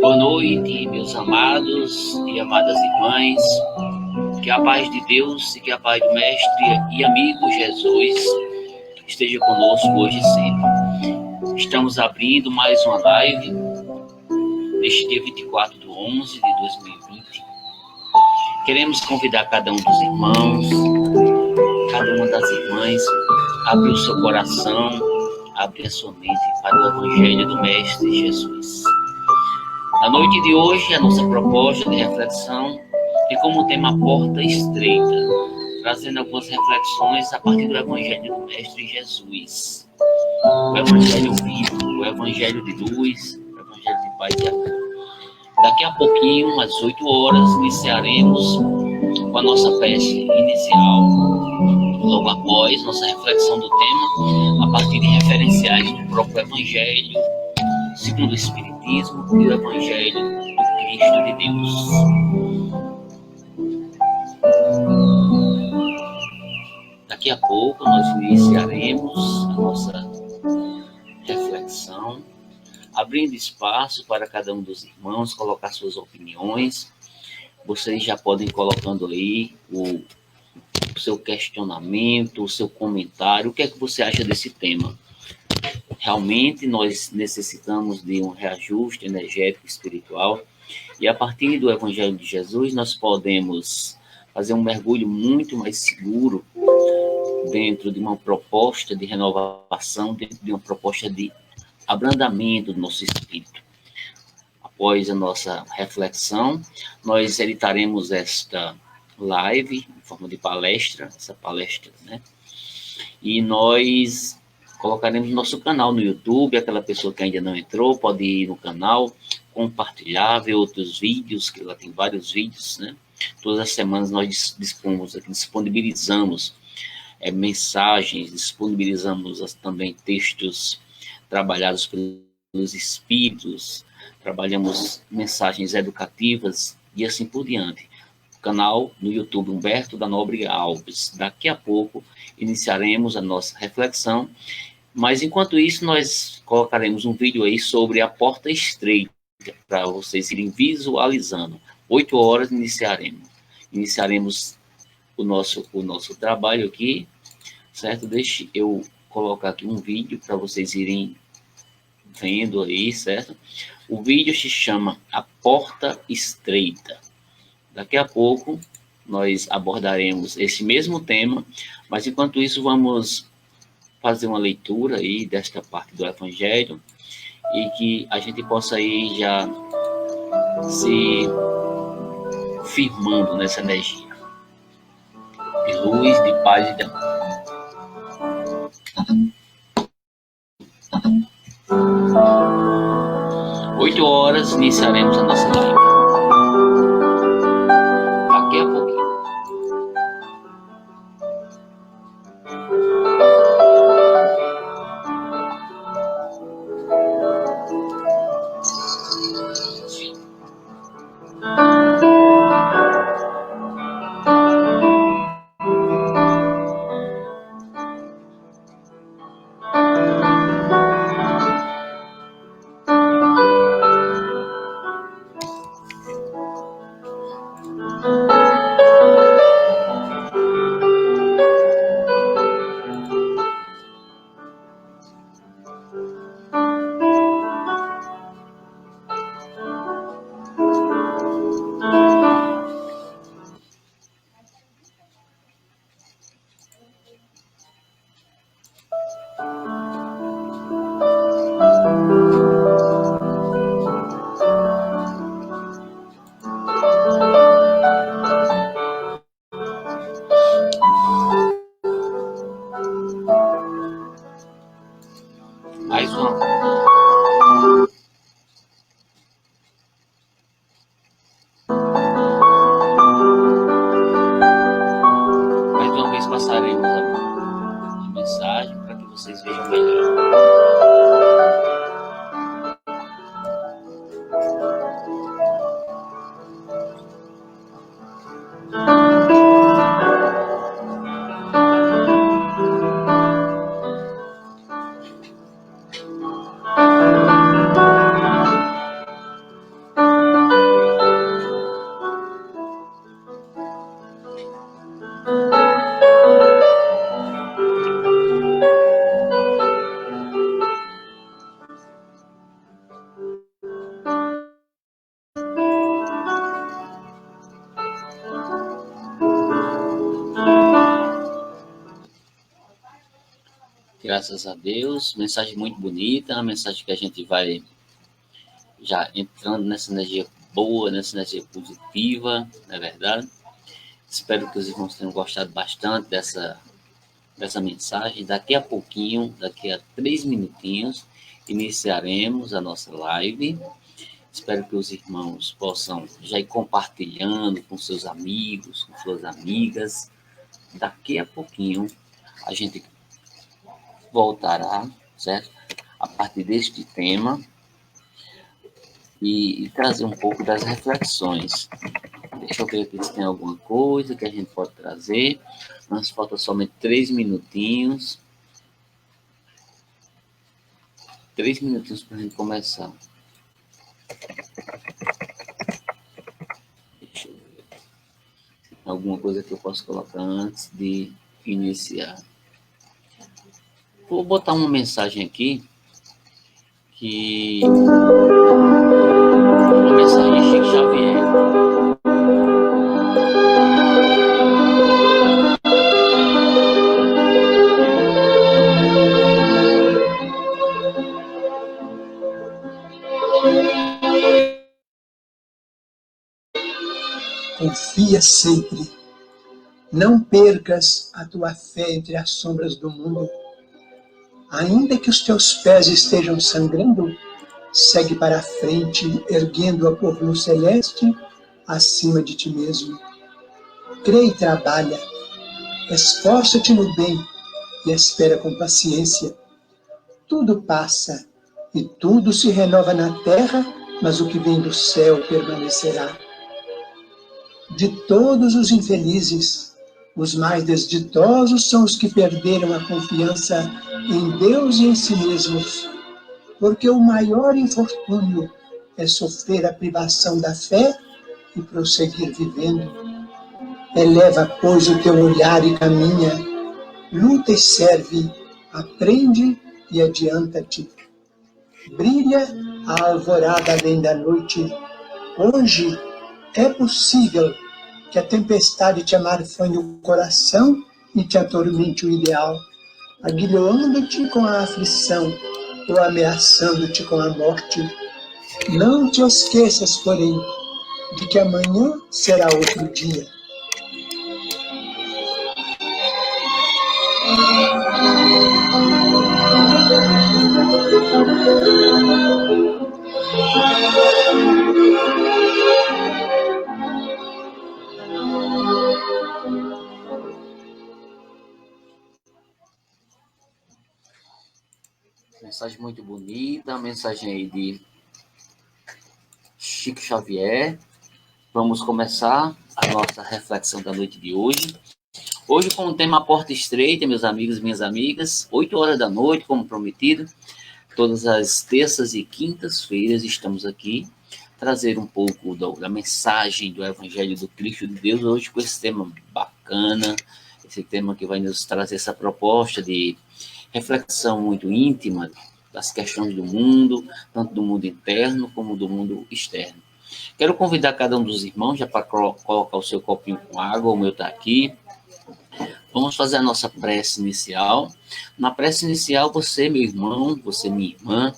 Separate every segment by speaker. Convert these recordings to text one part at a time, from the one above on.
Speaker 1: Boa noite, meus amados e amadas irmãs. Que a paz de Deus e que a paz do Mestre e amigo Jesus esteja conosco hoje e sempre. Estamos abrindo mais uma live neste dia 24 de 11 de 2020. Queremos convidar cada um dos irmãos, cada uma das irmãs, a abrir o seu coração, a abrir a sua mente para o Evangelho do Mestre Jesus. Na noite de hoje, a nossa proposta de reflexão tem como tema a porta estreita, trazendo algumas reflexões a partir do Evangelho do Mestre Jesus. O Evangelho vivo, o Evangelho de luz, o Evangelho de paz e amor. Daqui a pouquinho, às 8 horas, iniciaremos com a nossa prece inicial. Logo após nossa reflexão do tema, a partir de referenciais do próprio Evangelho, segundo o Espiritismo e o Evangelho do Cristo de Deus. Daqui a pouco nós iniciaremos a nossa reflexão, abrindo espaço para cada um dos irmãos colocar suas opiniões. Vocês já podem ir colocando aí o seu questionamento, o seu comentário, o que é que você acha desse tema? Realmente nós necessitamos de um reajuste energético espiritual e a partir do Evangelho de Jesus nós podemos fazer um mergulho muito mais seguro dentro de uma proposta de renovação, dentro de uma proposta de abrandamento do nosso espírito. Após a nossa reflexão, nós editaremos esta live em forma de palestra, essa palestra, né? E nós colocaremos no nosso canal no YouTube. Aquela pessoa que ainda não entrou pode ir no canal, compartilhar, ver outros vídeos, que lá tem vários vídeos, né? Todas as semanas nós disponibilizamos mensagens, disponibilizamos também textos trabalhados pelos espíritos, trabalhamos mensagens educativas e assim por diante. Canal no YouTube Humberto da Nóbrega Alves. Daqui a pouco iniciaremos a nossa reflexão, mas enquanto isso nós colocaremos um vídeo aí sobre a porta estreita, para vocês irem visualizando. 8 horas iniciaremos o nosso trabalho aqui, certo? Deixe eu colocar aqui um vídeo para vocês irem vendo aí, certo? O vídeo se chama A Porta Estreita. Daqui a pouco nós abordaremos esse mesmo tema, mas enquanto isso vamos fazer uma leitura aí desta parte do Evangelho e que a gente possa ir já se firmando nessa energia de luz, de paz e de amor. 8 horas iniciaremos a nossa live. Daqui a pouquinho. Graças a Deus. Mensagem muito bonita, uma mensagem que a gente vai já entrando nessa energia boa, nessa energia positiva, não é verdade? Espero que os irmãos tenham gostado bastante dessa mensagem. Daqui a pouquinho, daqui a 3 minutinhos, iniciaremos a nossa live. Espero que os irmãos possam já ir compartilhando com seus amigos, com suas amigas. Daqui a pouquinho, a gente voltará, certo? A partir deste tema e trazer um pouco das reflexões. Deixa eu ver aqui se tem alguma coisa que a gente pode trazer. Nos falta somente 3 minutinhos. 3 minutinhos para a gente começar. Deixa eu ver. Alguma coisa que eu posso colocar antes de iniciar. Vou botar uma mensagem aqui. Uma mensagem de Chico Xavier.
Speaker 2: Confia sempre. Não percas a tua fé entre as sombras do mundo. Ainda que os teus pés estejam sangrando, segue para a frente, erguendo-a por luz celeste acima de ti mesmo. Crê e trabalha. Esforça-te no bem e espera com paciência. Tudo passa e tudo se renova na terra, mas o que vem do céu permanecerá. De todos os infelizes, os mais desditosos são os que perderam a confiança em Deus e em si mesmos, porque o maior infortúnio é sofrer a privação da fé e prosseguir vivendo. Eleva, pois, o teu olhar e caminha, luta e serve, aprende e adianta-te. Brilha a alvorada além da noite. Hoje é possível que a tempestade te amarfanhe o coração e te atormente o ideal, aguilhoando-te com a aflição ou ameaçando-te com a morte. Não te esqueças, porém, de que amanhã será outro dia.
Speaker 1: Mensagem muito bonita, mensagem aí de Chico Xavier. Vamos começar a nossa reflexão da noite de hoje. Hoje com o tema Porta Estreita, meus amigos e minhas amigas, 8 horas da noite, como prometido. Todas as terças e quintas-feiras estamos aqui, trazer um pouco da mensagem do Evangelho do Cristo de Deus, hoje com esse tema bacana, esse tema que vai nos trazer essa proposta de reflexão muito íntima das questões do mundo, tanto do mundo interno como do mundo externo. Quero convidar cada um dos irmãos já para colocar o seu copinho com água, o meu está aqui. Vamos fazer a nossa prece inicial. Na prece inicial, você, meu irmão, você, minha irmã,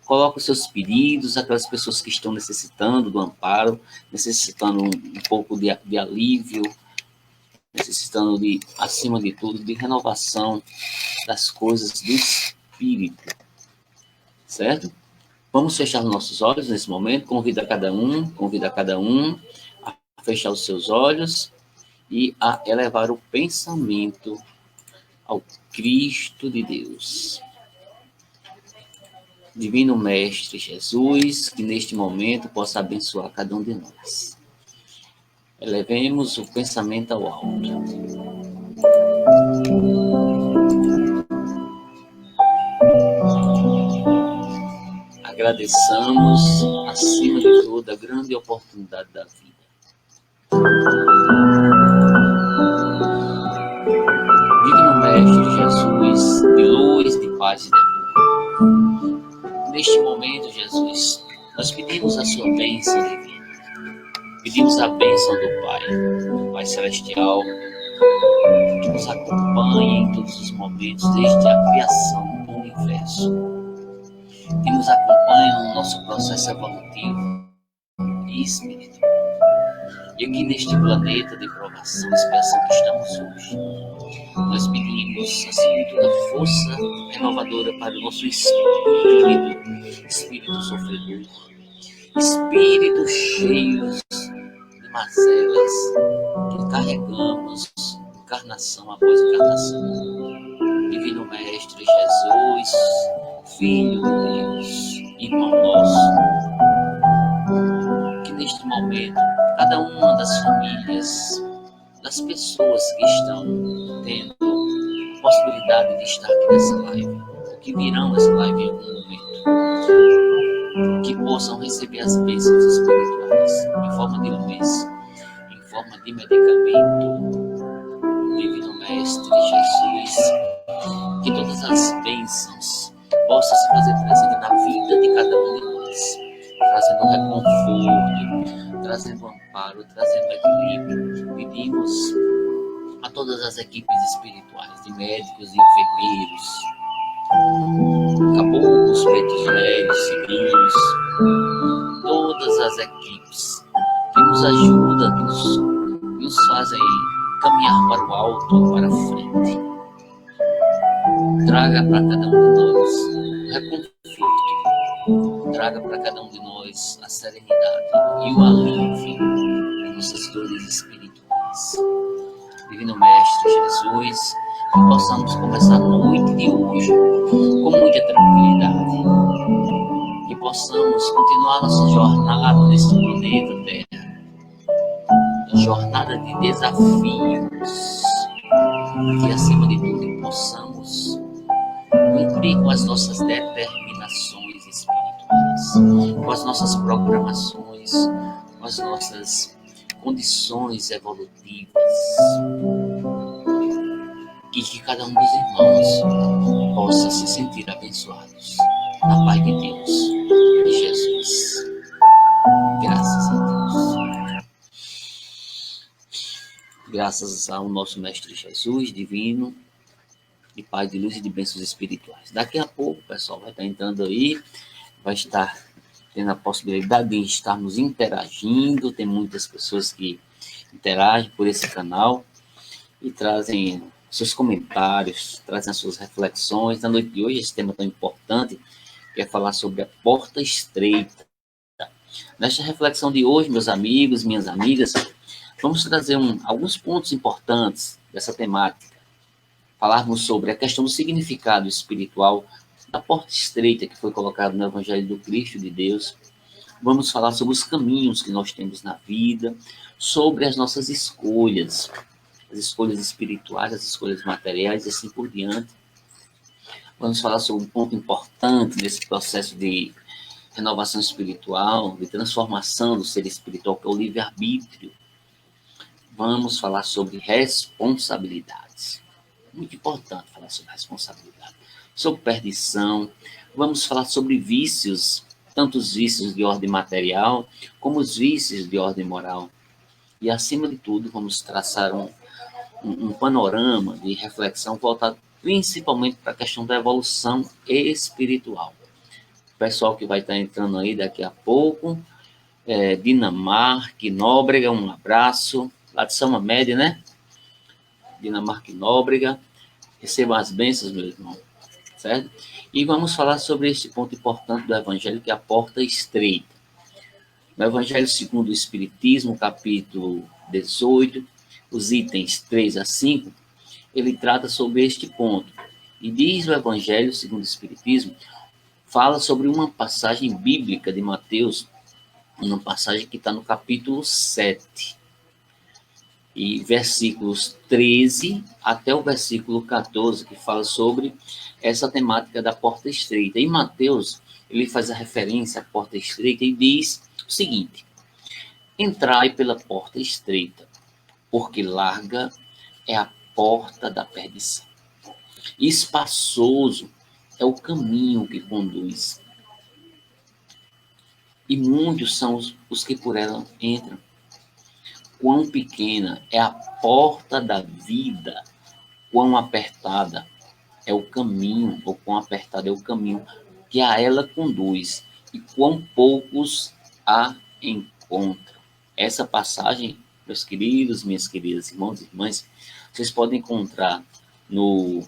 Speaker 1: coloca os seus pedidos, aquelas pessoas que estão necessitando do amparo, necessitando um pouco de alívio, necessitando acima de tudo, de renovação das coisas do Espírito. Certo? Vamos fechar nossos olhos nesse momento, convida cada um a fechar os seus olhos e a elevar o pensamento ao Cristo de Deus. Divino Mestre Jesus, que neste momento possa abençoar cada um de nós. Elevemos o pensamento ao alto. Agradeçamos, acima de tudo, a grande oportunidade da vida. Divino Mestre Jesus, de luz, de paz e de amor. Neste momento, Jesus, nós pedimos a sua bênção divina. Pedimos a bênção do Pai Celestial, que nos acompanha em todos os momentos, desde a criação do universo, que nos acompanha no nosso processo evolutivo e espiritual. E aqui neste planeta de provação e expiação que estamos hoje, nós pedimos, assim, toda a força renovadora para o nosso espírito sofredor, espírito cheio de mazelas que carregamos encarnação após encarnação. Divino Mestre Jesus, Filho de Deus, irmão nosso, que neste momento cada uma das famílias, das pessoas que estão tendo possibilidade de estar aqui nessa live, que virão nessa live em algum momento, que possam receber as bênçãos espirituais em forma de luz, em forma de medicamento. Divino Mestre Jesus, que todas as bênçãos possam se fazer presente na vida de cada um de nós, trazendo reconforto, trazendo amparo, trazendo equilíbrio. Pedimos a todas as equipes espirituais, de médicos e enfermeiros, caboclos, pretos velhos, cignos, todas as equipes que nos ajudam, que nos fazem caminhar para o alto, para a frente. Traga para cada um de nós reconforto, traga para cada um de nós a serenidade e o alívio de nossas dores espirituais. Divino Mestre Jesus, que possamos começar a noite de hoje com muita tranquilidade, que possamos continuar nossa jornada neste planeta Terra, jornada de desafios, que acima de tudo possamos cumprir com as nossas determinações espirituais, com as nossas programações, com as nossas condições evolutivas, e que cada um dos irmãos possa se sentir abençoados na paz de Deus, de Jesus. Graças a Deus. Graças ao nosso Mestre Jesus divino, de paz, de luz e de bênçãos espirituais. Daqui a pouco, pessoal, vai estar entrando aí, vai estar tendo a possibilidade de estarmos interagindo. Tem muitas pessoas que interagem por esse canal e trazem seus comentários, trazem as suas reflexões. Na noite de hoje, esse tema tão importante, que é falar sobre a porta estreita. Nesta reflexão de hoje, meus amigos, minhas amigas, vamos trazer alguns pontos importantes dessa temática. Falarmos sobre a questão do significado espiritual da porta estreita que foi colocada no Evangelho do Cristo de Deus. Vamos falar sobre os caminhos que nós temos na vida, sobre as nossas escolhas, as escolhas espirituais, as escolhas materiais e assim por diante. Vamos falar sobre um ponto importante desse processo de renovação espiritual, de transformação do ser espiritual, que é o livre-arbítrio. Vamos falar sobre responsabilidades. Muito importante falar sobre responsabilidade. Sobre perdição. Vamos falar sobre vícios, tanto os vícios de ordem material, como os vícios de ordem moral. E, acima de tudo, vamos traçar um panorama de reflexão voltado principalmente para a questão da evolução espiritual. O pessoal que vai estar entrando aí daqui a pouco, Dinamarca, Nóbrega, um abraço, lá de São Amédio, né? Dinamarca e Nóbrega, recebam as bênçãos, meu irmão, certo? E vamos falar sobre esse ponto importante do Evangelho, que é a porta estreita. No Evangelho segundo o Espiritismo, capítulo 18, os itens 3 a 5, ele trata sobre este ponto. E diz o Evangelho segundo o Espiritismo, fala sobre uma passagem bíblica de Mateus, uma passagem que está no capítulo 7, e versículos 13 até o versículo 14, que fala sobre essa temática da porta estreita. Em Mateus, ele faz a referência à porta estreita e diz o seguinte: entrai pela porta estreita, porque larga é a porta da perdição, e espaçoso é o caminho que conduz, e muitos são os que por ela entram. quão pequena é a porta da vida, quão apertada é o caminho, ou quão apertado é o caminho que a ela conduz, e quão poucos a encontram. Essa passagem, meus queridos, minhas queridas irmãos e irmãs, vocês podem encontrar no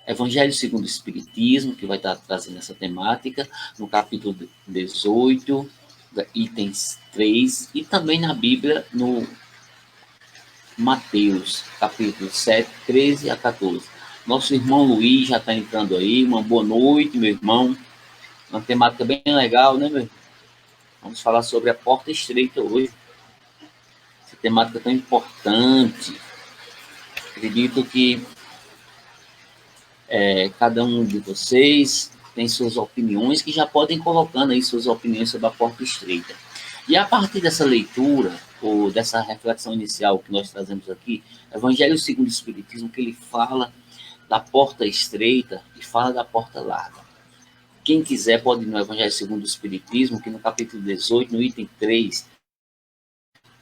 Speaker 1: Evangelho segundo o Espiritismo, que vai estar trazendo essa temática, no capítulo 18, itens 3, e também na Bíblia, no Mateus, capítulo 7, 13 a 14. Nosso irmão Luiz já está entrando aí. Uma boa noite, meu irmão. Uma temática bem legal, né, meu irmão? Vamos falar sobre a porta estreita hoje. Essa temática tão importante. Acredito que cada um de vocês tem suas opiniões, que já podem colocando aí suas opiniões sobre a porta estreita. E a partir dessa leitura, ou dessa reflexão inicial que nós trazemos aqui, Evangelho segundo o Espiritismo, que ele fala da porta estreita e fala da porta larga. Quem quiser pode ir no Evangelho segundo o Espiritismo, que no capítulo 18, no item 3,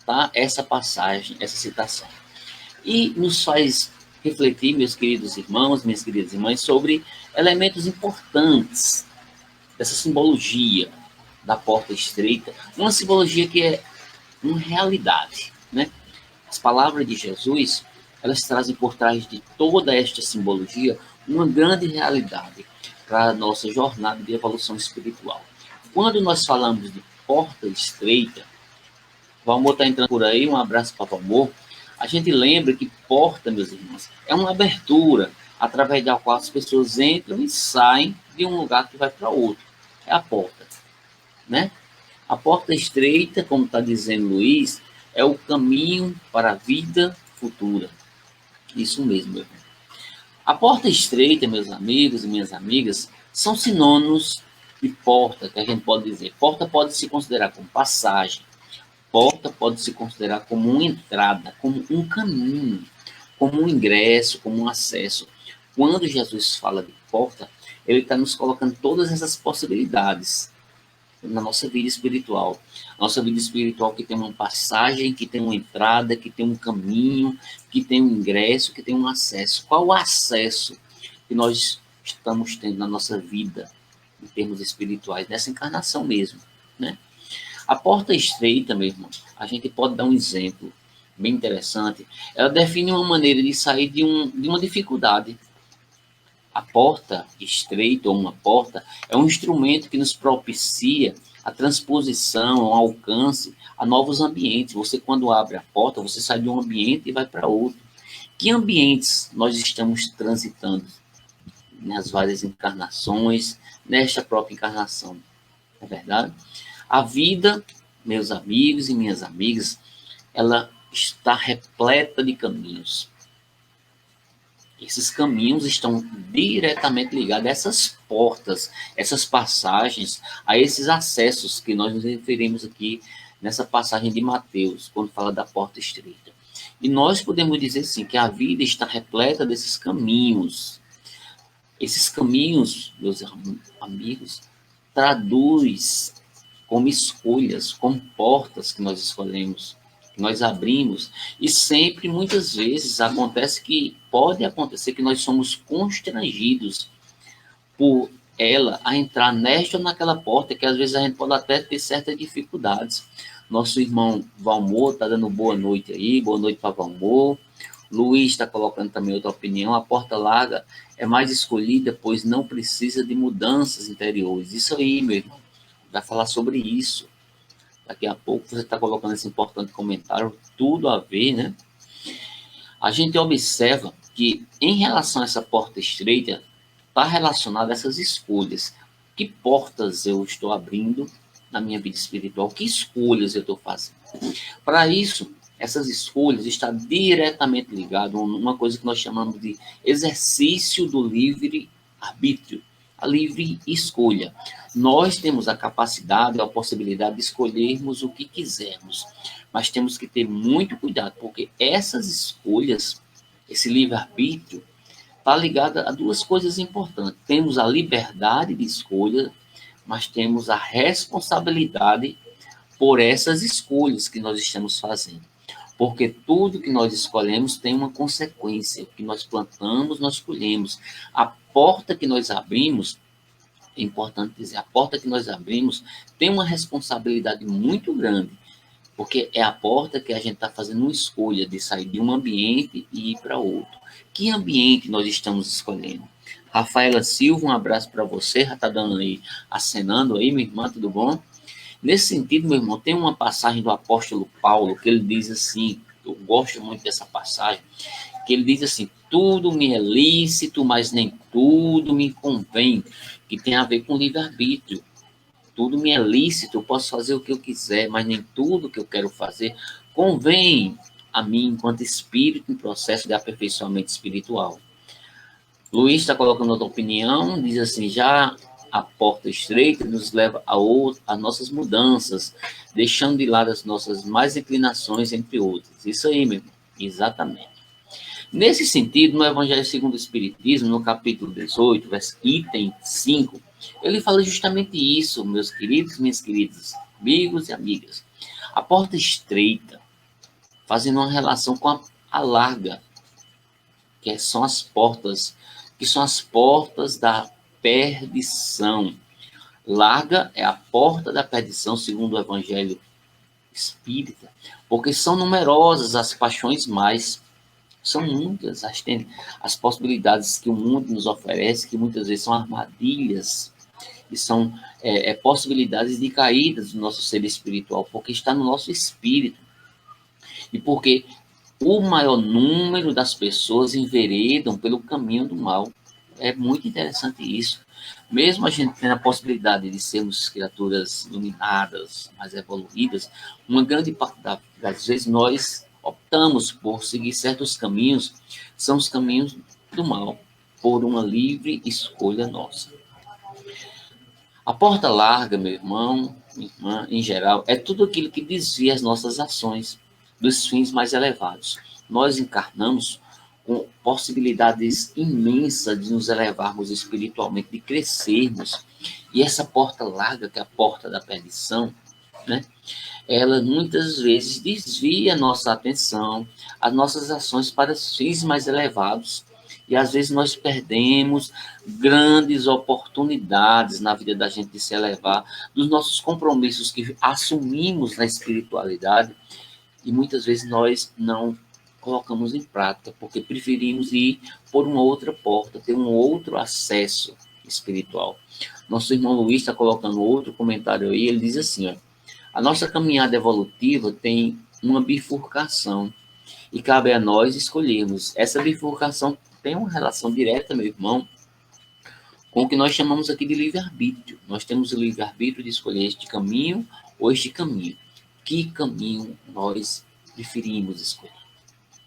Speaker 1: tá essa passagem, essa citação. E nos faz refletir, meus queridos irmãos, minhas queridas irmãs, sobre elementos importantes dessa simbologia da porta estreita, uma simbologia que é uma realidade, né? As palavras de Jesus, elas trazem por trás de toda esta simbologia uma grande realidade para a nossa jornada de evolução espiritual. Quando nós falamos de porta estreita, o Valmor está entrando por aí, um abraço para o Valmor, a gente lembra que porta, meus irmãos, é uma abertura através da qual as pessoas entram e saem de um lugar que vai para outro. É a porta, né? A porta estreita, como está dizendo Luiz, é o caminho para a vida futura. Isso mesmo, meu irmão. A porta estreita, meus amigos e minhas amigas, são sinônimos de porta, que a gente pode dizer. Porta pode se considerar como passagem. Porta pode se considerar como uma entrada, como um caminho, como um ingresso, como um acesso. Quando Jesus fala de porta, ele está nos colocando todas essas possibilidades na nossa vida espiritual. Nossa vida espiritual que tem uma passagem, que tem uma entrada, que tem um caminho, que tem um ingresso, que tem um acesso. Qual o acesso que nós estamos tendo na nossa vida, em termos espirituais, nessa encarnação mesmo, né? A porta estreita, meu irmão, a gente pode dar um exemplo bem interessante. Ela define uma maneira de sair de uma dificuldade. A porta estreita, ou uma porta, é um instrumento que nos propicia a transposição, o alcance a novos ambientes. Você, quando abre a porta, você sai de um ambiente e vai para outro. Que ambientes nós estamos transitando nas várias encarnações, nesta própria encarnação? É verdade? A vida, meus amigos e minhas amigas, ela está repleta de caminhos. Esses caminhos estão diretamente ligados a essas portas, essas passagens, a esses acessos que nós nos referimos aqui nessa passagem de Mateus, quando fala da porta estreita. E nós podemos dizer, sim, que a vida está repleta desses caminhos. Esses caminhos, meus amigos, traduz como escolhas, como portas que nós escolhemos, que nós abrimos, e sempre, muitas vezes, pode acontecer que nós somos constrangidos por ela a entrar nesta ou naquela porta, que às vezes a gente pode até ter certas dificuldades. Nosso irmão Valmor está dando boa noite aí, boa noite para Valmor. Luiz está colocando também outra opinião. A porta larga é mais escolhida, pois não precisa de mudanças interiores. Isso aí, meu irmão, vai falar sobre isso. Daqui a pouco você está colocando esse importante comentário, tudo a ver, né? A gente observa que, em relação a essa porta estreita, está relacionado a essas escolhas. Que portas eu estou abrindo na minha vida espiritual? Que escolhas eu estou fazendo? Para isso, essas escolhas estão diretamente ligadas a uma coisa que nós chamamos de exercício do livre-arbítrio, a livre escolha. Nós temos a capacidade, a possibilidade de escolhermos o que quisermos, mas temos que ter muito cuidado, porque essas escolhas, esse livre-arbítrio, está ligado a duas coisas importantes. Temos a liberdade de escolha, mas temos a responsabilidade por essas escolhas que nós estamos fazendo. Porque tudo que nós escolhemos tem uma consequência. O que nós plantamos, nós colhemos. A porta que nós abrimos, é importante dizer, a porta que nós abrimos tem uma responsabilidade muito grande, porque é a porta que a gente está fazendo uma escolha de sair de um ambiente e ir para outro. Que ambiente nós estamos escolhendo? Rafaela Silva, um abraço para você, já está dando aí, acenando aí, minha irmã, tudo bom? Nesse sentido, meu irmão, tem uma passagem do apóstolo Paulo que ele diz assim, eu gosto muito dessa passagem, que ele diz assim, tudo me é lícito, mas nem tudo me convém, que tem a ver com livre-arbítrio. Tudo me é lícito, eu posso fazer o que eu quiser, mas nem tudo que eu quero fazer convém a mim enquanto espírito em processo de aperfeiçoamento espiritual. Luiz está colocando outra opinião, diz assim, já a porta estreita nos leva a nossas mudanças, deixando de lado as nossas mais inclinações, entre outras. Isso aí, meu irmão, exatamente. Nesse sentido, no Evangelho segundo o Espiritismo, no capítulo 18, item 5, ele fala justamente isso, meus queridos, minhas queridas, amigos e amigas. A porta estreita, fazendo uma relação com a larga, que são as portas da perdição. Larga é a porta da perdição, segundo o Evangelho Espírita, porque são numerosas as paixões mais, são muitas as possibilidades que o mundo nos oferece, que muitas vezes são armadilhas, e são possibilidades de caídas do nosso ser espiritual, porque está no nosso espírito, e porque o maior número das pessoas enveredam pelo caminho do mal. É muito interessante isso. Mesmo a gente tendo a possibilidade de sermos criaturas iluminadas, mais evoluídas, uma grande parte das vezes nós optamos por seguir certos caminhos, são os caminhos do mal, por uma livre escolha nossa. A porta larga, meu irmão, minha irmã, em geral, é tudo aquilo que desvia as nossas ações dos fins mais elevados. Nós encarnamos com possibilidades imensas de nos elevarmos espiritualmente, de crescermos. E essa porta larga, que é a porta da perdição, né? Ela muitas vezes desvia a nossa atenção, as nossas ações para os fins mais elevados. E às vezes nós perdemos grandes oportunidades na vida da gente de se elevar, dos nossos compromissos que assumimos na espiritualidade, e muitas vezes nós não colocamos em prática, porque preferimos ir por uma outra porta, ter um outro acesso espiritual. Nosso irmão Luiz está colocando outro comentário aí, ele diz assim, ó, a nossa caminhada evolutiva tem uma bifurcação, e cabe a nós escolhermos. Essa bifurcação tem uma relação direta, meu irmão, com o que nós chamamos aqui de livre-arbítrio. Nós temos o livre-arbítrio de escolher este caminho ou este caminho. Que caminho nós preferimos escolher?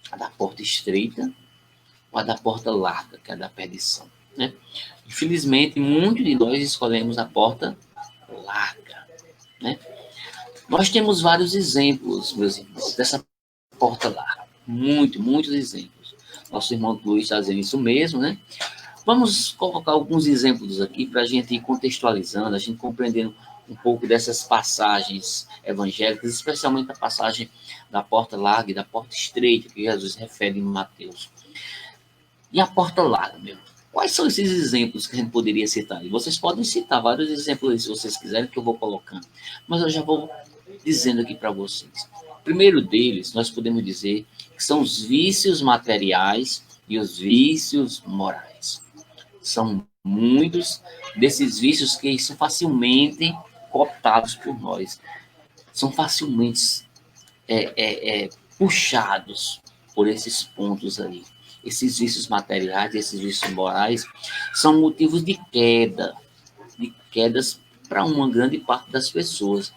Speaker 1: A da porta estreita ou a da porta larga, que é a da perdição, né? Infelizmente, muitos de nós escolhemos a porta larga, né? Nós temos vários exemplos, meus irmãos, dessa porta larga. Muitos exemplos. Nosso irmão Luiz está dizendo isso mesmo, né? Vamos colocar alguns exemplos aqui para a gente ir contextualizando, a gente compreendendo um pouco dessas passagens evangélicas, especialmente a passagem da porta larga e da porta estreita, que Jesus refere em Mateus. E a porta larga, meu? Quais são esses exemplos que a gente poderia citar? E vocês podem citar vários exemplos aí, se vocês quiserem, que eu vou colocando. Mas eu já vou dizendo aqui para vocês. O primeiro deles, nós podemos dizer que são os vícios materiais e os vícios morais. São muitos desses vícios que são facilmente cooptados por nós. São facilmente puxados por esses pontos aí. Esses vícios materiais, esses vícios morais, são motivos de quedas para uma grande parte das pessoas.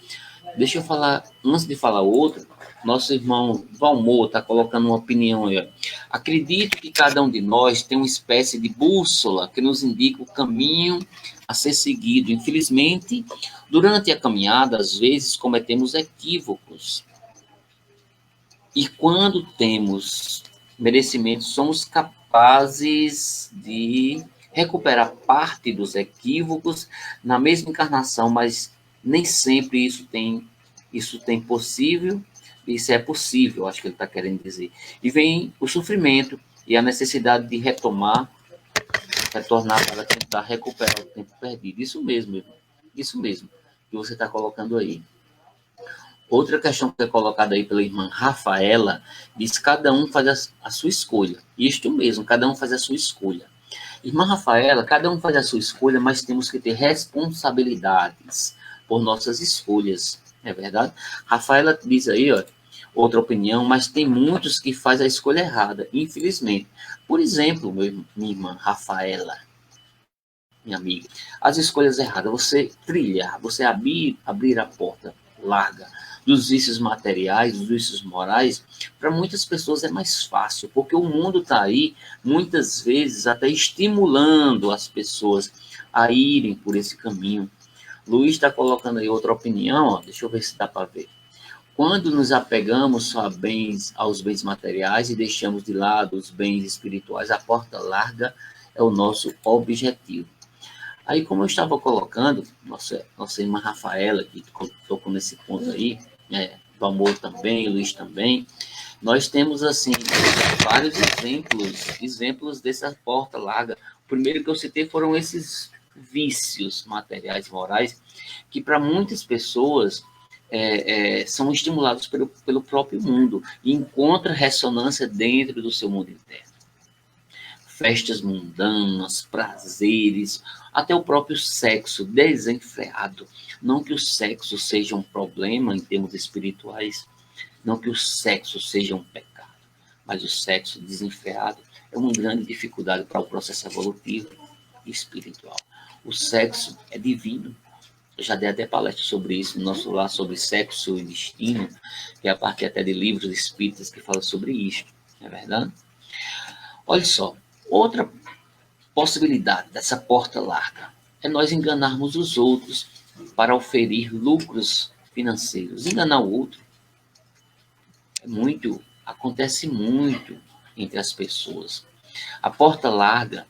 Speaker 1: Deixa eu falar, antes de falar outro, nosso irmão Valmor está colocando uma opinião aí. Acredito que cada um de nós tem uma espécie de bússola que nos indica o caminho a ser seguido. Infelizmente, durante a caminhada, às vezes cometemos equívocos. E quando temos merecimento, somos capazes de recuperar parte dos equívocos na mesma encarnação, mas nem sempre isso tem Isso é possível, acho que ele está querendo dizer. E vem o sofrimento e a necessidade de retornar para tentar recuperar o tempo perdido. Isso mesmo, irmão. Isso mesmo que você está colocando aí. Outra questão que é colocada aí pela irmã Rafaela, diz que cada um faz a sua escolha. Isto mesmo, cada um faz a sua escolha. Irmã Rafaela, cada um faz a sua escolha, mas temos que ter responsabilidades por nossas escolhas. É verdade? Rafaela diz aí, ó, outra opinião, mas tem muitos que fazem a escolha errada, infelizmente. Por exemplo, minha irmã Rafaela, minha amiga, as escolhas erradas, você trilhar, você abrir a porta larga dos vícios materiais, dos vícios morais, para muitas pessoas é mais fácil, porque o mundo está aí, muitas vezes, até estimulando as pessoas a irem por esse caminho. Luiz está colocando aí outra opinião, ó, deixa eu ver se dá para ver. Quando nos apegamos só aos bens materiais e deixamos de lado os bens espirituais, a porta larga é o nosso objetivo. Aí, como eu estava colocando, nossa irmã Rafaela, que tocou nesse ponto aí, do amor também, o Luiz também, nós temos, assim, vários exemplos dessa porta larga. O primeiro que eu citei foram esses vícios materiais e morais, que para muitas pessoas são estimulados pelo próprio mundo e encontram ressonância dentro do seu mundo interno. Festas mundanas, prazeres, até o próprio sexo desenfreado. Não que o sexo seja um problema em termos espirituais, não que o sexo seja um pecado, mas o sexo desenfreado é uma grande dificuldade para o processo evolutivo e espiritual. O sexo é divino. Eu já dei até palestra sobre isso no nosso lar, sobre sexo e destino, que é a partir até de livros espíritas que falam sobre isso, não é verdade? Olha só, outra possibilidade dessa porta larga é nós enganarmos os outros para oferir lucros financeiros. Enganar o outro acontece muito entre as pessoas. A porta larga,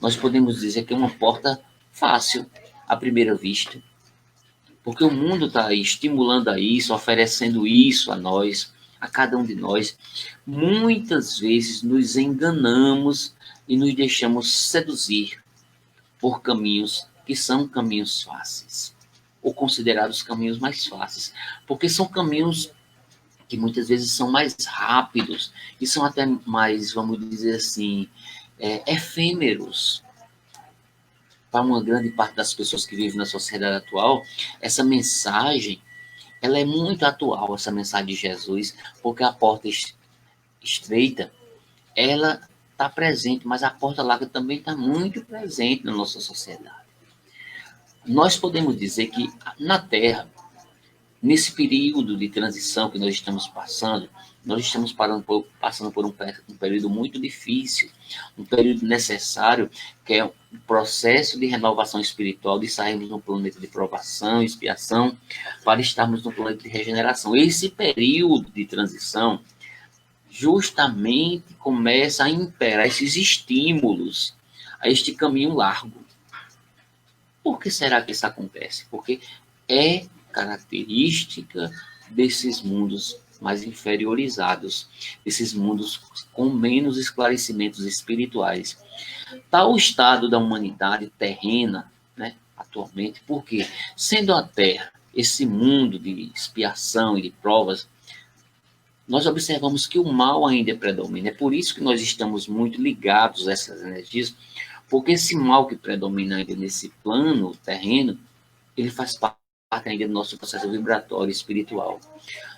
Speaker 1: nós podemos dizer que é uma porta fácil à primeira vista, porque o mundo está aí estimulando a isso, oferecendo isso a nós, a cada um de nós. Muitas vezes nos enganamos e nos deixamos seduzir por caminhos que são caminhos fáceis, ou considerados caminhos mais fáceis, porque são caminhos que muitas vezes são mais rápidos e são até mais, vamos dizer assim, efêmeros. Para uma grande parte das pessoas que vivem na sociedade atual, essa mensagem, ela é muito atual, essa mensagem de Jesus, porque a porta estreita, ela está presente, mas a porta larga também está muito presente na nossa sociedade. Nós podemos dizer que na Terra, nesse período de transição que nós estamos passando passando por um período muito difícil, um período necessário, que é um processo de renovação espiritual, de sairmos no planeta de provação e expiação, para estarmos no planeta de regeneração. Esse período de transição justamente começa a imperar esses estímulos a este caminho largo. Por que será que isso acontece? Porque é característica desses mundos mais inferiorizados, desses mundos com menos esclarecimentos espirituais. Tal estado da humanidade terrena, né, atualmente, porque, sendo a Terra esse mundo de expiação e de provas, nós observamos que o mal ainda predomina. É por isso que nós estamos muito ligados a essas energias, porque esse mal que predomina ainda nesse plano terreno, ele faz parte ainda do nosso processo vibratório espiritual.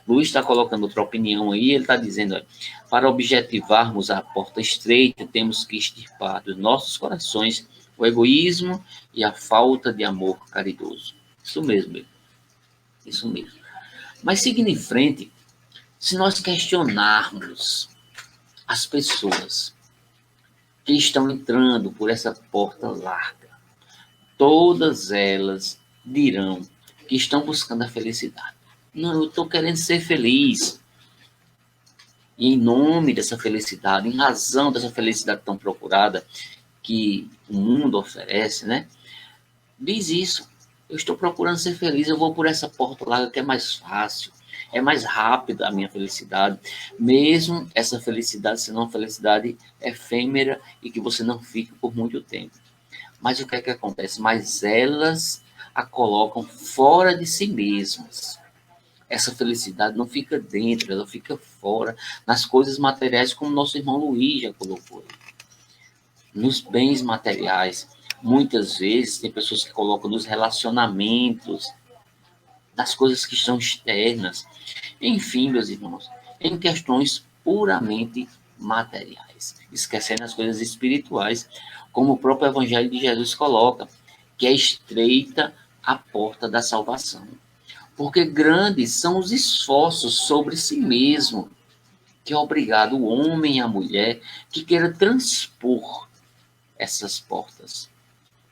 Speaker 1: Luiz está colocando outra opinião aí, ele está dizendo, olha, para objetivarmos a porta estreita, temos que extirpar dos nossos corações o egoísmo e a falta de amor caridoso. Isso mesmo. Isso mesmo. Mas seguindo em frente, se nós questionarmos as pessoas que estão entrando por essa porta larga, todas elas dirão que estão buscando a felicidade. Não, eu estou querendo ser feliz. E em nome dessa felicidade, em razão dessa felicidade tão procurada que o mundo oferece, né? Diz isso. Eu estou procurando ser feliz, eu vou por essa porta larga que é mais fácil, é mais rápida a minha felicidade, mesmo essa felicidade sendo uma felicidade efêmera e que você não fique por muito tempo. Mas o que é que acontece? Mas elas a colocam fora de si mesmas. Essa felicidade não fica dentro, ela fica fora, nas coisas materiais, como nosso irmão Luiz já colocou. Nos bens materiais, muitas vezes tem pessoas que colocam nos relacionamentos, nas coisas que são externas, enfim, meus irmãos, em questões puramente materiais, esquecendo as coisas espirituais, como o próprio Evangelho de Jesus coloca, que é estreita a porta da salvação. Porque grandes são os esforços sobre si mesmo, que é obrigado o homem e a mulher que queira transpor essas portas